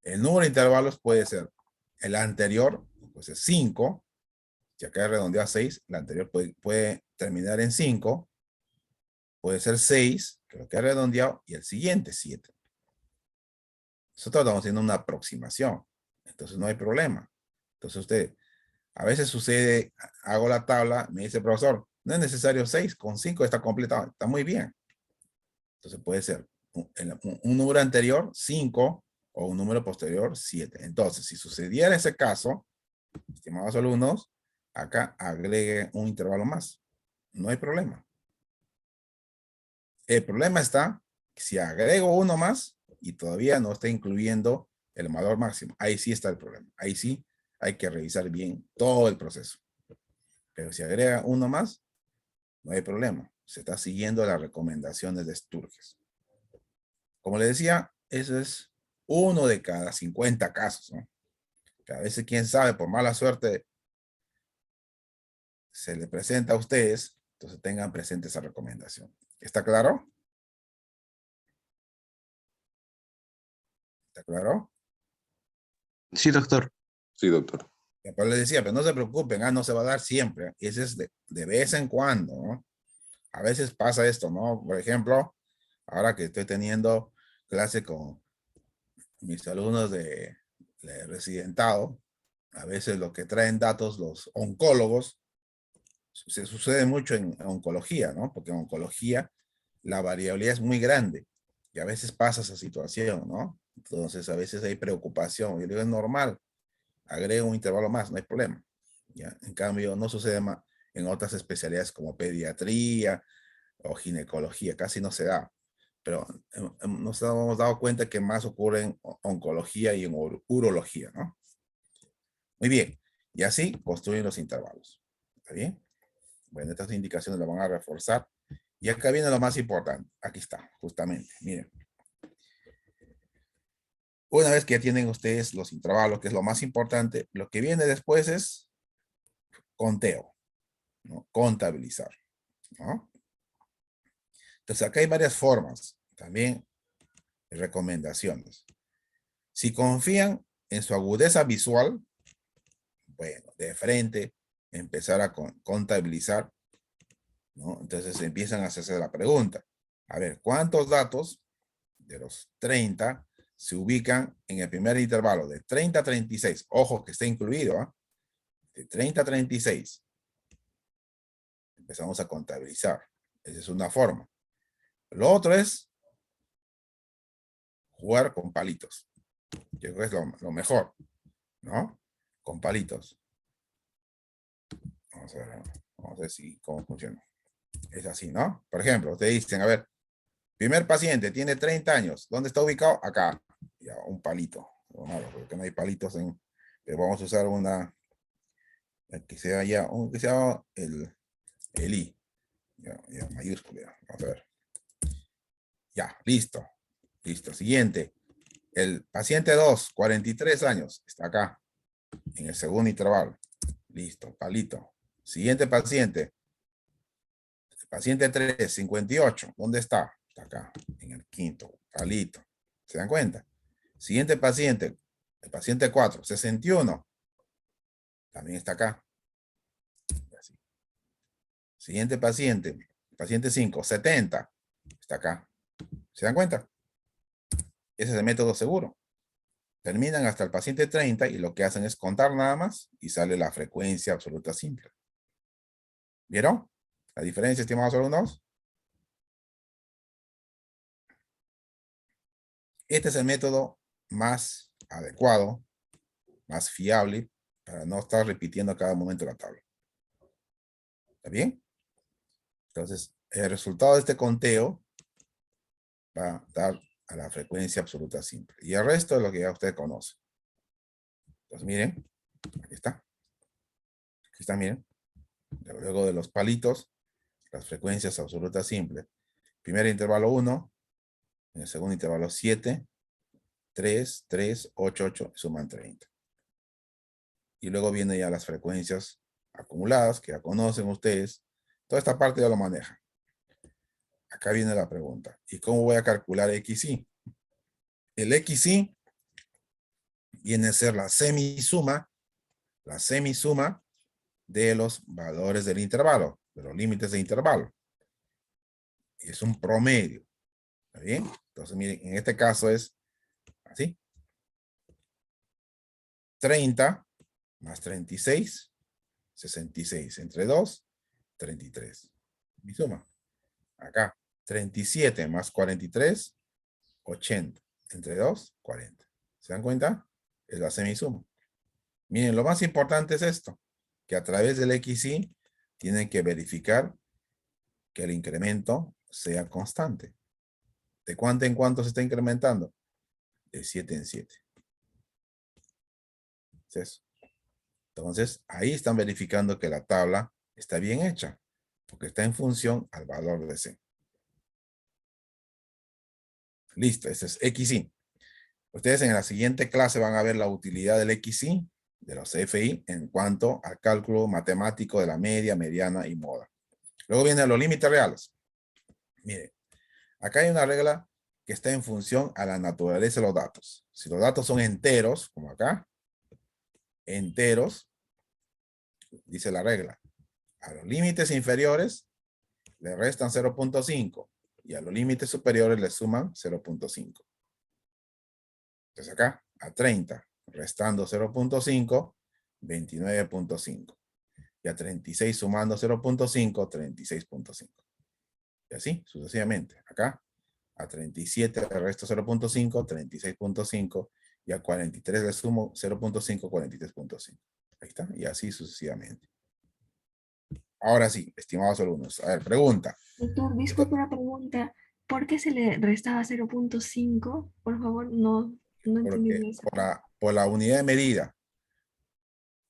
El número de intervalos puede ser el anterior, pues es 5. Si acá es redondeado a 6, el anterior puede terminar en 5. Puede ser 6, que lo que es redondeado, y el siguiente 7. Nosotros estamos haciendo una aproximación. Entonces no hay problema. Entonces usted, a veces sucede, hago la tabla, me dice, profesor, no es necesario 6, con 5 está completado. Está muy bien. Entonces puede ser un número anterior, 5, o un número posterior, 7. Entonces, si sucediera ese caso, estimados alumnos, acá agregue un intervalo más. No hay problema. El problema está Si agrego uno más y todavía no está incluyendo el valor máximo, ahí sí está el problema. Ahí sí hay que revisar bien todo el proceso. Pero si agrega uno más, no hay problema. Se está siguiendo las recomendaciones de Sturges. Como le decía, eso es uno de cada 50 casos, ¿no? Que a veces, quién sabe, por mala suerte, se le presenta a ustedes, entonces tengan presente esa recomendación. ¿Está claro? ¿Está claro? Sí, doctor. Sí, doctor. Ya, pero le decía, pero no se preocupen, no se va a dar siempre. Ese es de vez en cuando, ¿no? A veces pasa esto, ¿no? Por ejemplo, ahora que estoy teniendo clase con mis alumnos de residentado, a veces lo que traen datos los oncólogos, se sucede mucho en oncología, ¿no? Porque en oncología la variabilidad es muy grande y a veces pasa esa situación, ¿no? Entonces a veces hay preocupación. Yo digo, es normal, agrego un intervalo más, no hay problema. ¿Ya? En cambio, no sucede más en otras especialidades como pediatría o ginecología, casi no se da. Pero nos hemos dado cuenta que más ocurre en oncología y en urología, ¿no? Muy bien, y así construyen los intervalos. ¿Está bien? Bueno, estas indicaciones las van a reforzar. Y acá viene lo más importante. Aquí está, justamente. Miren. Una vez que ya tienen ustedes los intervalos, que es lo más importante, lo que viene después es conteo, ¿no? Contabilizar, ¿no? Entonces acá hay varias formas, también recomendaciones. Si confían en su agudeza visual, bueno, de frente, empezar a contabilizar, ¿no? Entonces empiezan a hacerse la pregunta. A ver, ¿cuántos datos de los 30 se ubican en el primer intervalo de 30 a 36? Ojo que está incluido, ¿eh? De 30 a 36. Empezamos a contabilizar. Esa es una forma. Lo otro es jugar con palitos. Yo creo que es lo mejor, ¿no? Con palitos. Vamos a ver si cómo funciona. Es así, ¿no? Por ejemplo, ustedes dicen, a ver, primer paciente tiene 30 años. ¿Dónde está ubicado? Acá. Ya, un palito. Bueno, porque no hay palitos en... Pero vamos a usar una... Que sea ya... que sea el I. Ya, mayúscula. Vamos a ver. Ya, listo. Listo. Siguiente. El paciente 2, 43 años. Está acá. En el segundo intervalo. Listo. Palito. Siguiente paciente. El paciente 3, 58. ¿Dónde está? Está acá. En el quinto. Palito. ¿Se dan cuenta? Siguiente paciente, el paciente 4, 61. También está acá. Así. Siguiente paciente, paciente 5, 70. Está acá. ¿Se dan cuenta? Ese es el método seguro. Terminan hasta el paciente 30 y lo que hacen es contar nada más y sale la frecuencia absoluta simple. ¿Vieron la diferencia, estimados alumnos? Este es el método más adecuado, más fiable, para no estar repitiendo a cada momento la tabla. ¿Está bien? Entonces, el resultado de este conteo va a dar a la frecuencia absoluta simple. Y el resto es lo que ya usted conoce. Entonces, miren, aquí está. Aquí está, miren. Luego de los palitos, las frecuencias absolutas simples. Primer intervalo 1, en el segundo intervalo 7, 3, 3, 8, 8, suman 30. Y luego vienen ya las frecuencias acumuladas, que ya conocen ustedes. Toda esta parte ya lo manejan. Acá viene la pregunta. ¿Y cómo voy a calcular XY? El XY viene a ser la semisuma de los valores del intervalo, de los límites de intervalo. Es un promedio. ¿Está bien? Entonces, miren, en este caso es así. 30 más 36, 66. Entre 2, 33. Mi suma. Acá, 37 más 43, 80. Entre 2, 40. ¿Se dan cuenta? Es la semisuma. Miren, lo más importante es esto, que a través del XY tienen que verificar que el incremento sea constante. ¿De cuánto en cuánto se está incrementando? De 7 en 7. Es eso. Entonces, ahí están verificando que la tabla está bien hecha, porque está en función al valor de C. Listo, ese es XY. Ustedes en la siguiente clase van a ver la utilidad del XY, de los CFI, en cuanto al cálculo matemático de la media, mediana y moda. Luego vienen los límites reales. Miren, acá hay una regla que está en función a la naturaleza de los datos. Si los datos son enteros, como acá, enteros, dice la regla, a los límites inferiores le restan 0.5 y a los límites superiores le suman 0.5. Entonces acá, a 30, restando 0.5, 29.5. Y a 36 sumando 0.5, 36.5. Y así, sucesivamente. Acá, a 37 le resto 0.5, 36.5. Y a 43 le sumo 0.5, 43.5. Ahí está. Y así sucesivamente. Ahora sí, estimados alumnos. A ver, pregunta. Doctor, disculpe una pregunta. ¿Por qué se le restaba 0.5? Por favor, no entendí Porque bien eso. por la unidad de medida.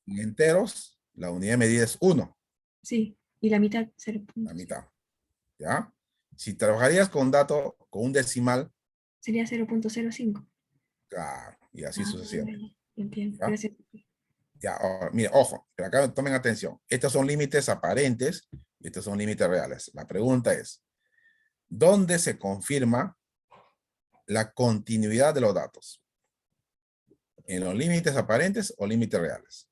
En enteros, la unidad de medida es 1. Sí, y la mitad 0.5. La mitad. ¿Ya? Si trabajarías con dato, con un decimal, Sería 0.05. claro, y así sucesivamente. Entiendo. ¿Ya? Gracias. Ya, ahora, mire, ojo, pero acá tomen atención. Estos son límites aparentes y estos son límites reales. La pregunta es, ¿dónde se confirma la continuidad de los datos? ¿En los límites aparentes o límites reales?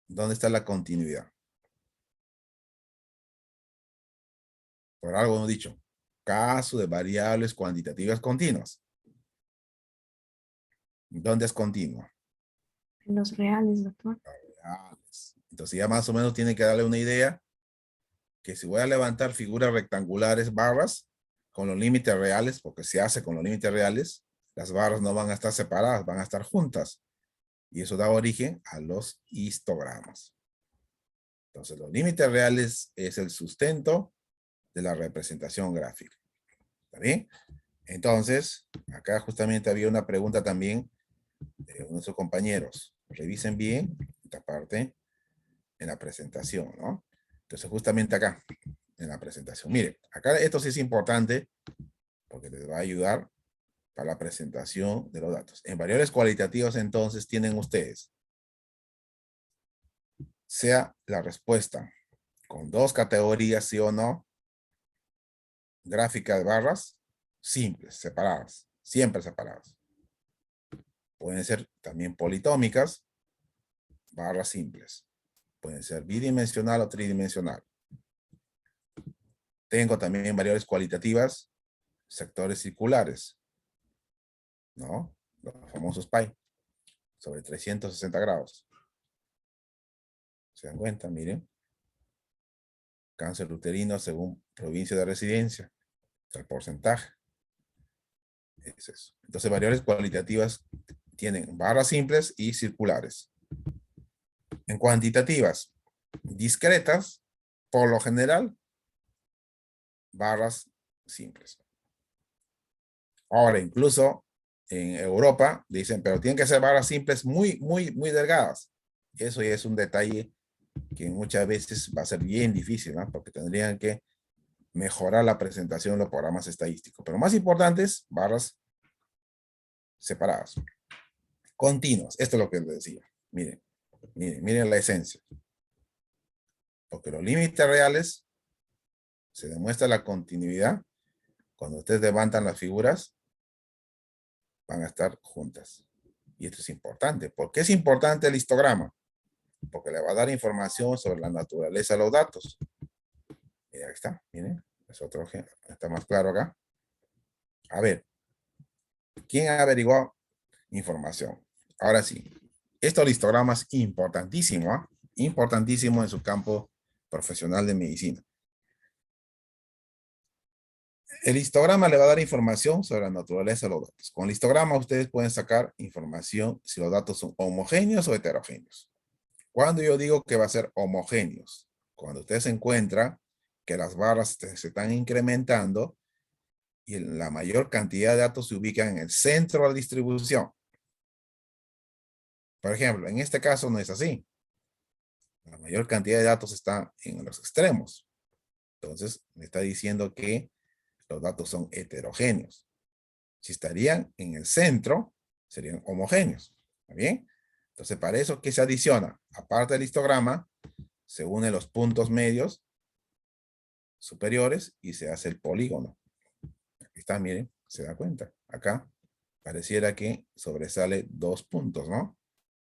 ¿Dónde está la continuidad? Por algo hemos dicho, caso de variables cuantitativas continuas. ¿Dónde es continua? En los reales, doctor. Reales. Entonces ya más o menos tiene que darle una idea que si voy a levantar figuras rectangulares, barras, con los límites reales, porque se hace con los límites reales, las barras no van a estar separadas, van a estar juntas. Y eso da origen a los histogramas. Entonces los límites reales es el sustento de la representación gráfica. ¿Está bien? Entonces, acá justamente había una pregunta también de nuestros compañeros. Revisen bien esta parte en la presentación, ¿no? Entonces, justamente acá, en la presentación. Miren, acá esto sí es importante porque les va a ayudar para la presentación de los datos. En variables cualitativas, entonces, tienen ustedes, sea la respuesta con dos categorías, sí o no, gráfica de barras, simples, separadas, siempre separadas. Pueden ser también politómicas, barras simples. Pueden ser bidimensional o tridimensional. Tengo también variables cualitativas, sectores circulares, ¿no? Los famosos pi, sobre 360 grados. ¿Se dan cuenta? Miren. Cáncer uterino según provincia de residencia. El porcentaje. Es eso. Entonces, variables cualitativas tienen barras simples y circulares. En cuantitativas, discretas, por lo general, barras simples. Ahora, incluso en Europa dicen, pero tienen que ser barras simples muy, muy, muy delgadas. Eso ya es un detalle que muchas veces va a ser bien difícil, ¿no? Porque tendrían que mejorar la presentación de los programas estadísticos. Pero más importantes, barras separadas. Continuas. Esto es lo que les decía. Miren, miren, miren la esencia. Porque los límites reales se demuestra la continuidad. Cuando ustedes levantan las figuras, van a estar juntas. Y esto es importante. ¿Por qué es importante el histograma? Porque le va a dar información sobre la naturaleza de los datos. Y ahí está, miren. Es otro ejemplo. Está más claro acá. A ver. ¿Quién ha averiguado información? Ahora sí. Esto del histograma es importantísimo. ¿Eh? Importantísimo en su campo profesional de medicina. El histograma le va a dar información sobre la naturaleza de los datos. Con el histograma ustedes pueden sacar información si los datos son homogéneos o heterogéneos. Cuando yo digo que va a ser homogéneos, cuando usted se encuentra porque las barras se están incrementando y la mayor cantidad de datos se ubican en el centro de la distribución. Por ejemplo, en este caso no es así. La mayor cantidad de datos está en los extremos. Entonces, me está diciendo que los datos son heterogéneos. Si estarían en el centro, serían homogéneos. ¿Está bien? Entonces, para eso, ¿qué se adiciona? Aparte del histograma, se unen los puntos medios superiores y se hace el polígono. Aquí está, miren, se da cuenta. Acá pareciera que sobresale 2 puntos, ¿no?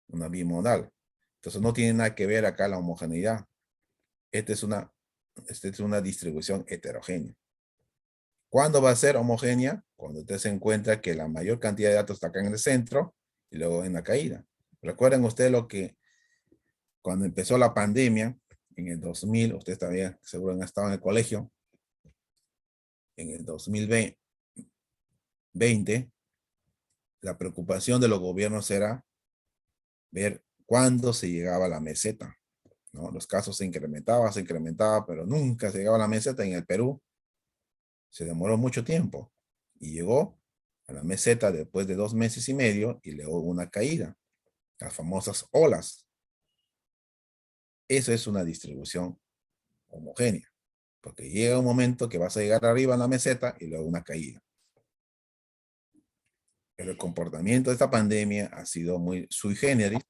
Una bimodal. Entonces no tiene nada que ver acá la homogeneidad. Esta es una distribución heterogénea. ¿Cuándo va a ser homogénea? Cuando usted se encuentra que la mayor cantidad de datos está acá en el centro y luego en la caída. Recuerden ustedes lo que cuando empezó la pandemia, en el 2000, ustedes también seguro han estado en el colegio, en el 2020, la preocupación de los gobiernos era ver cuándo se llegaba a la meseta, ¿no? Los casos se incrementaba, pero nunca se llegaba a la meseta. En el Perú se demoró mucho tiempo y llegó a la meseta después de 2 meses y medio y luego una caída, las famosas olas. Eso es una distribución homogénea, porque llega un momento que vas a llegar arriba en la meseta y luego una caída. Pero el comportamiento de esta pandemia ha sido muy sui generis,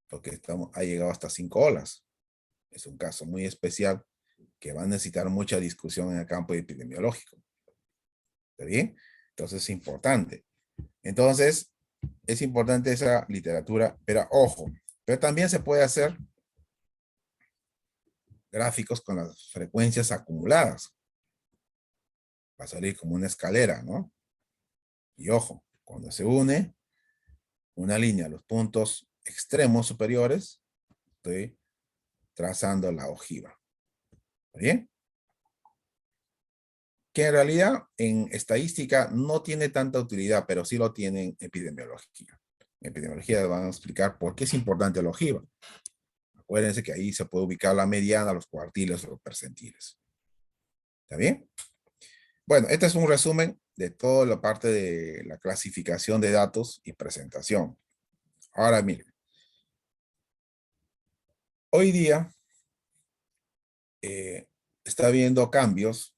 porque ha llegado hasta 5 olas. Es un caso muy especial que va a necesitar mucha discusión en el campo epidemiológico. ¿Está bien? Entonces es importante. Entonces, es importante esa literatura, pero ojo, pero también se puede hacer gráficos con las frecuencias acumuladas. Va a salir como una escalera, ¿no? Y ojo, cuando se une una línea a los puntos extremos superiores, estoy trazando la ojiva. ¿Está bien? Que en realidad en estadística no tiene tanta utilidad, pero sí lo tiene en epidemiología. En epidemiología van a explicar por qué es importante la ojiva. Acuérdense que ahí se puede ubicar la mediana, los cuartiles o los percentiles. ¿Está bien? Bueno, este es un resumen de toda la parte de la clasificación de datos y presentación. Ahora miren. Hoy día está habiendo cambios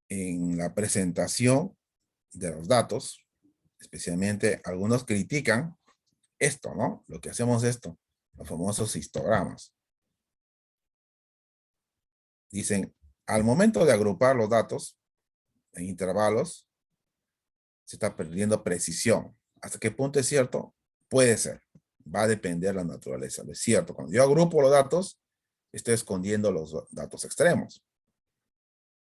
en la presentación de los datos. Especialmente algunos critican esto, ¿no? Lo que hacemos esto, los famosos histogramas. Dicen, al momento de agrupar los datos en intervalos, se está perdiendo precisión. ¿Hasta qué punto es cierto? Puede ser. Va a depender de la naturaleza. Es cierto, cuando yo agrupo los datos, estoy escondiendo los datos extremos.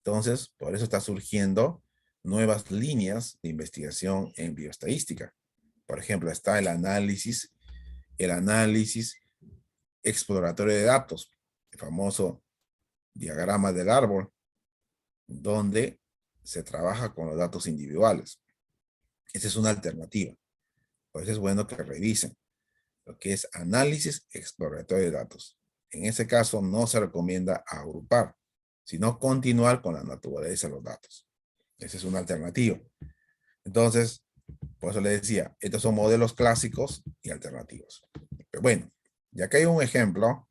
Entonces, por eso está surgiendo nuevas líneas de investigación en bioestadística. Por ejemplo, está el análisis exploratorio de datos, el famoso diagrama del árbol, donde se trabaja con los datos individuales. Esa es una alternativa. Por eso es bueno que revisen lo que es análisis exploratorio de datos. En ese caso no se recomienda agrupar, sino continuar con la naturaleza de los datos. Esa es una alternativa. Entonces, por eso le decía, estos son modelos clásicos y alternativos. Pero bueno, ya que hay un ejemplo,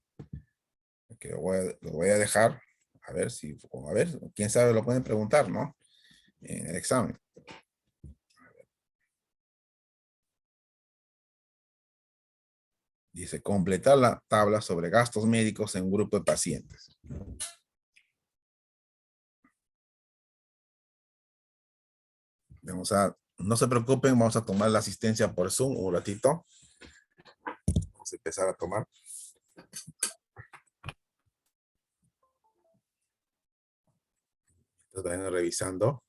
que lo voy a dejar, a ver si, a ver, quién sabe, lo pueden preguntar, ¿no? En el examen. Dice, completar la tabla sobre gastos médicos en un grupo de pacientes. No se preocupen, vamos a tomar la asistencia por Zoom un ratito. Vamos a empezar a tomar. Entonces vayan revisando.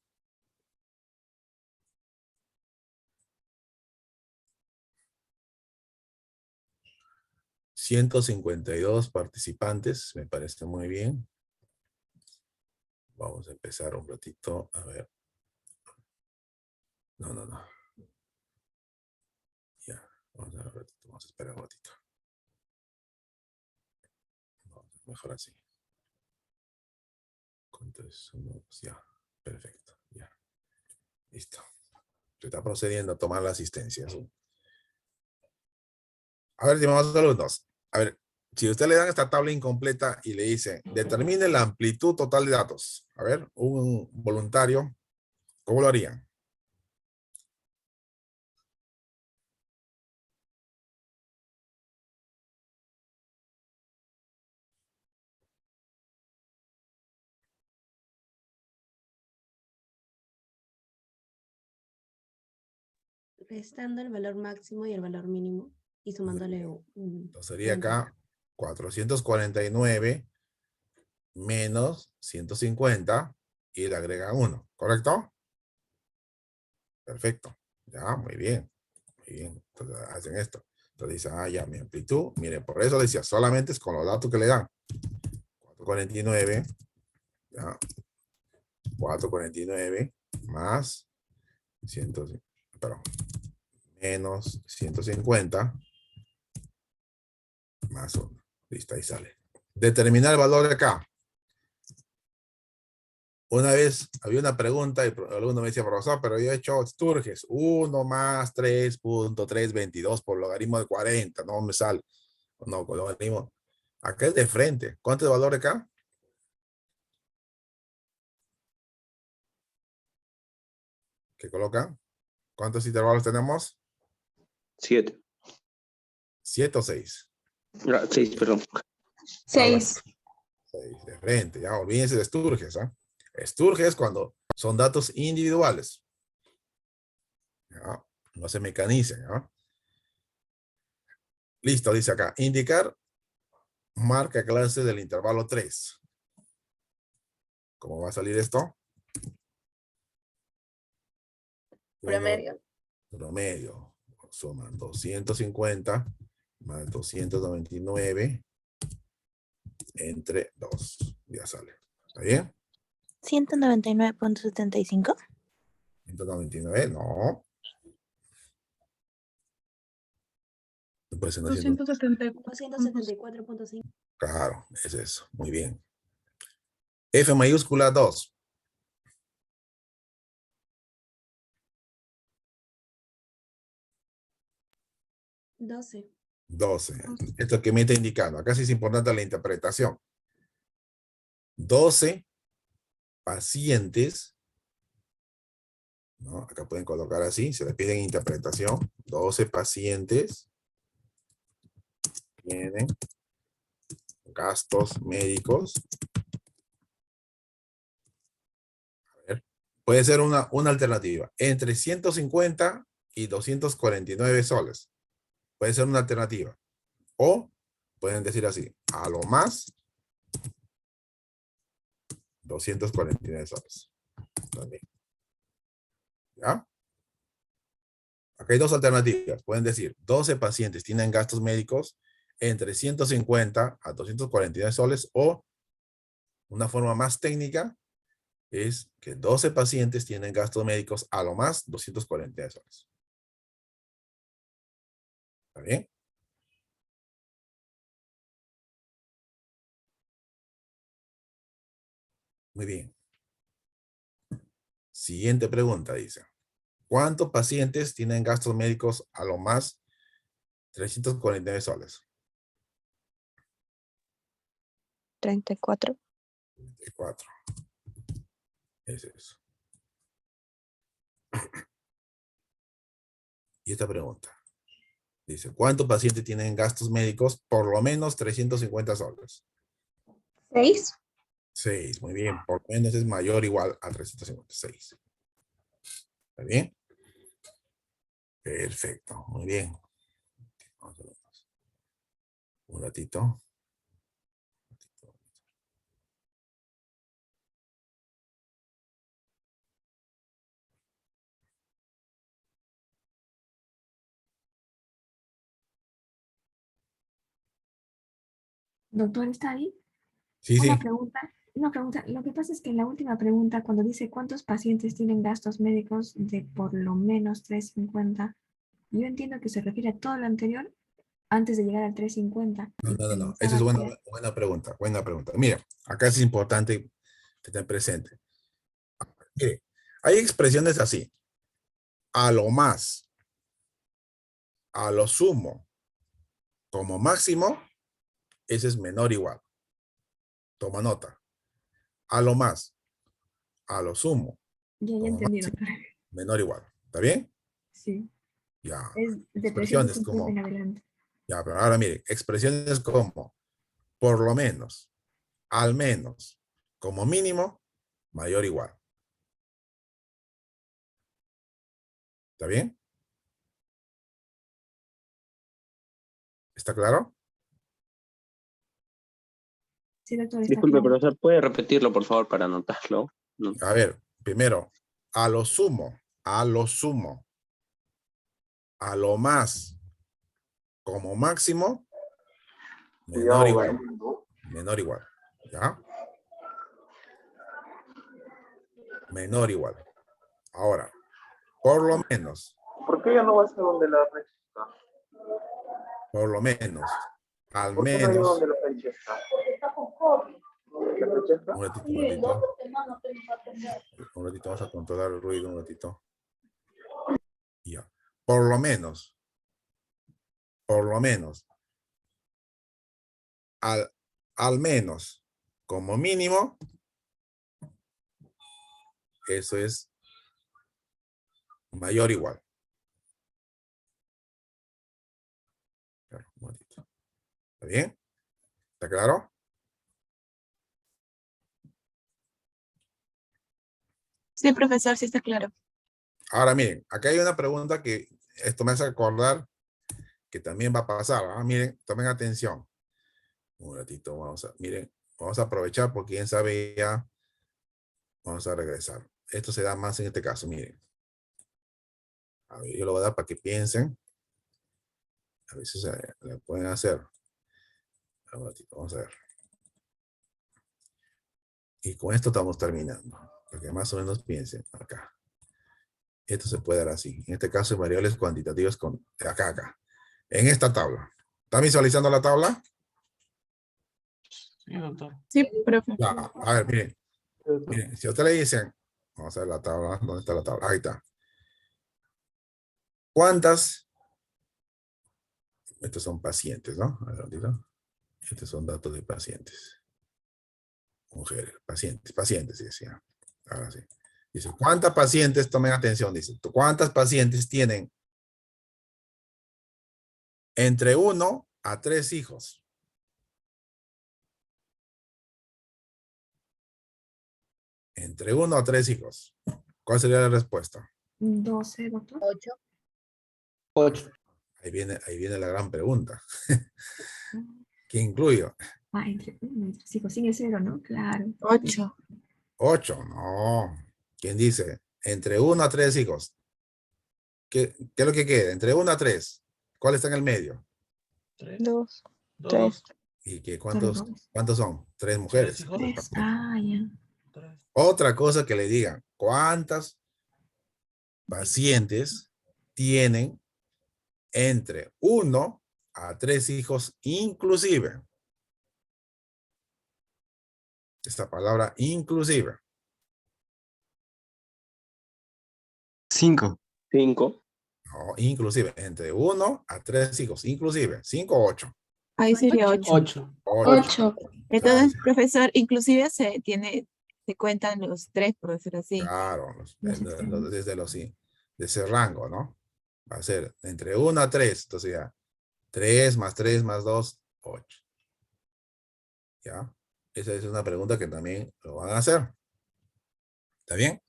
$152 participantes, me parece muy bien. Vamos a empezar un ratito, a ver. No. Ya, vamos a ver un ratito, vamos a esperar un ratito. Mejor así. Entonces, ya, perfecto, ya. Listo. Se está procediendo a tomar la asistencia. ¿Sí? A ver, estimados alumnos. A ver, si usted le dan esta tabla incompleta y le dice, determine la amplitud total de datos. A ver, un voluntario, ¿cómo lo harían? Restando el valor máximo y el valor mínimo y sumándole un Entonces sería entero. acá 449 menos 150 y le agregan 1, ¿correcto? Perfecto. Ya, muy bien. Muy bien. Entonces hacen esto. Entonces dicen, ah, ya, mi amplitud. Mire, por eso decía, solamente es con los datos que le dan. 449, ya, 449 más 100, perdón, menos 150 más 1. Listo, ahí sale. Determinar el valor de acá. Una vez había una pregunta y el alumno me decía, profesor, pero yo he hecho Sturges, 1 más 3.322 por logaritmo de 40, no me sale. No, con logaritmo. Acá es de frente. ¿Cuánto es el valor de acá? ¿Qué colocan? ¿Cuántos intervalos tenemos? 7. 7 o 6. 6, perdón. 6. 6 de frente, ya olvídense de Sturges. ¿Ah? Sturges cuando son datos individuales. ¿Ya? No se mecanicen. ¿Ya? Listo, dice acá. Indicar marca clase del intervalo 3. ¿Cómo va a salir esto? Promedio. Promedio. Suman 250 más 299 entre 2. Ya sale. ¿Está bien? 199.75. 199, no. Puede ser 274.5. Claro, es eso. Muy bien. F mayúscula 2. 12. 12. Esto que me está indicando. Acá sí es importante la interpretación. 12 pacientes. ¿No? Acá pueden colocar así. Se les piden interpretación. 12 pacientes tienen gastos médicos. A ver. Puede ser una alternativa. Entre 150 y 249 soles. Puede ser una alternativa. O pueden decir así. A lo más 249 soles. También. ¿Ya? Acá hay dos alternativas. Pueden decir, 12 pacientes tienen gastos médicos entre 150 a 249 soles, o una forma más técnica es que 12 pacientes tienen gastos médicos a lo más 249 soles. ¿Está bien? Muy bien. Siguiente pregunta, dice. ¿Cuántos pacientes tienen gastos médicos a lo más 349 soles? 34. 34. Es eso. Y esta pregunta. Dice, ¿cuántos pacientes tienen gastos médicos por lo menos 350 soles? 6. 6, muy bien. Por lo menos es mayor o igual a 356. ¿Está bien? Perfecto, muy bien. Vamos a ver. Un ratito. Doctor, ¿está ahí? Sí, sí. Una pregunta. Una pregunta. Lo que pasa es que en la última pregunta, cuando dice cuántos pacientes tienen gastos médicos de por lo menos 350, yo entiendo que se refiere a todo lo anterior antes de llegar al 350. No, Y no, no, no. Esa es pensaba que buena pregunta, buena pregunta. Mira, acá es importante Tener presente. Mire, hay expresiones así. A lo más, a lo sumo, como máximo, ese es menor o igual. Toma nota. A lo más, a lo sumo, Ya como entendí, máximo, doctor. menor o igual. ¿Está bien? Sí. Ya. Es de Expresiones 350 como, en adelante. ya, pero ahora mire, expresiones como, por lo menos, al menos, como mínimo, mayor o igual. ¿Está bien? ¿Está claro? Sí, doctor, está Disculpe, claro. profesor, ¿puede repetirlo, por favor, para anotarlo? No. A ver, primero, a lo sumo, a lo sumo, a lo más, como máximo, menor o igual. Menor o igual. ¿Ya? Menor o igual. Ahora, por lo menos, ¿Por qué ya no vas a donde la Francesca? por lo menos, al ¿Por qué no ha ido menos, donde la Francesca? ¿La Francesca? un ratito, un ratito, un ratito, vamos a controlar el ruido, un ratito. Ya. Por lo menos, al menos, como mínimo, eso es mayor o igual. Claro, un ratito. ¿Está bien? ¿Está claro? Sí, profesor, sí está claro. Ahora miren, acá hay una pregunta que esto me hace acordar que también va a pasar. Miren, tomen atención. Un ratito, miren, vamos a aprovechar porque quién sabe ya, vamos a regresar. Esto se da más en este caso, miren. A ver, yo lo voy a dar para que piensen. A ver si se le pueden hacer. Un ratito, vamos a ver. Y con esto estamos terminando. Para que más o menos piensen acá. Esto se puede dar así. En este caso, variables cuantitativas con acá. En esta tabla. ¿Están visualizando la tabla? Sí, doctor. Sí, profe. Ya, a ver, miren. Miren, si a usted le dicen, vamos a ver la tabla, ¿dónde está la tabla? Ahí está. ¿Cuántas? Estos son pacientes, ¿no? A ver, ratito. Estos son datos de pacientes. Mujeres, pacientes, sí, decía. Ahora sí. Dice, ¿cuántas pacientes, tomen atención, dice, ¿cuántas pacientes tienen entre 1 a 3 hijos? Entre 1 a 3 hijos. ¿Cuál sería la respuesta? 12, doctor. 8. 8. Ahí viene la gran pregunta. ¿Qué incluyo? Ah, entre 5, sin el 0, ¿no? Claro. 8. 8, no. ¿Quién dice? Entre 1 a 3 hijos. ¿Qué es lo que queda? Entre 1 a 3. ¿Cuál está en el medio? 3. 2, 2. 3. ¿Y Solo cuántos 2. son? 3 3 mujeres. hijos. 3. Ah, ya. 3. Otra cosa que le digan, ¿cuántas pacientes tienen entre 1 a 3 hijos inclusive? Esta palabra inclusive. 5. 5. No, inclusive. Entre 1 a 3 hijos. Inclusive. 5 o 8. Ahí sería 8. 8. 8. Entonces, profesor, inclusive se cuentan los 3, por decirlo así. Claro. Los extremos. Desde de ese rango, ¿no? Va a ser entre 1 a 3. Entonces ya. 3 más 3 más 2, 8. ¿Ya? Esa es una pregunta que también lo van a hacer. ¿Está bien?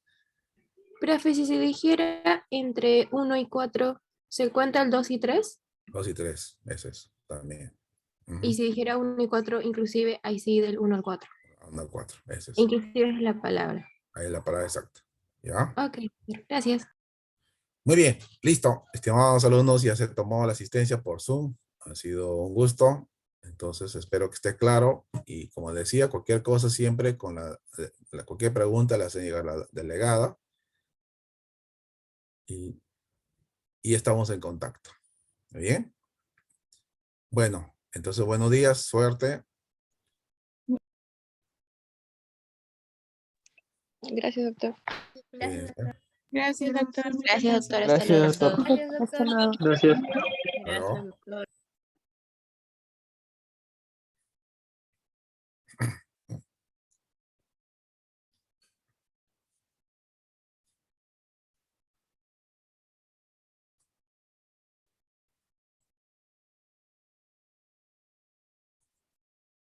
Profe, si se dijera entre 1 y 4, ¿se cuenta el 2 y 3? 2 y 3. Ese es también. Y si dijera 1 y 4, inclusive, ahí sí del 1 al 4. 1 al 4. Ese es. Inclusive es la palabra. Ahí es la palabra exacta. ¿Ya? Ok, gracias. Muy bien. Listo. Estimados alumnos, ya se tomó la asistencia por Zoom. Ha sido un gusto. Entonces, espero que esté claro. Y como decía, cualquier cosa siempre con cualquier pregunta la hace llegar la delegada. Y estamos en contacto. ¿Muy bien? Bueno, entonces buenos días, suerte. Gracias, doctor. Gracias, doctor. Gracias, doctor. Gracias, doctor. Hasta Gracias, luego. doctor. Gracias, doctor. Hasta luego. Gracias. Luego. Gracias, doctor.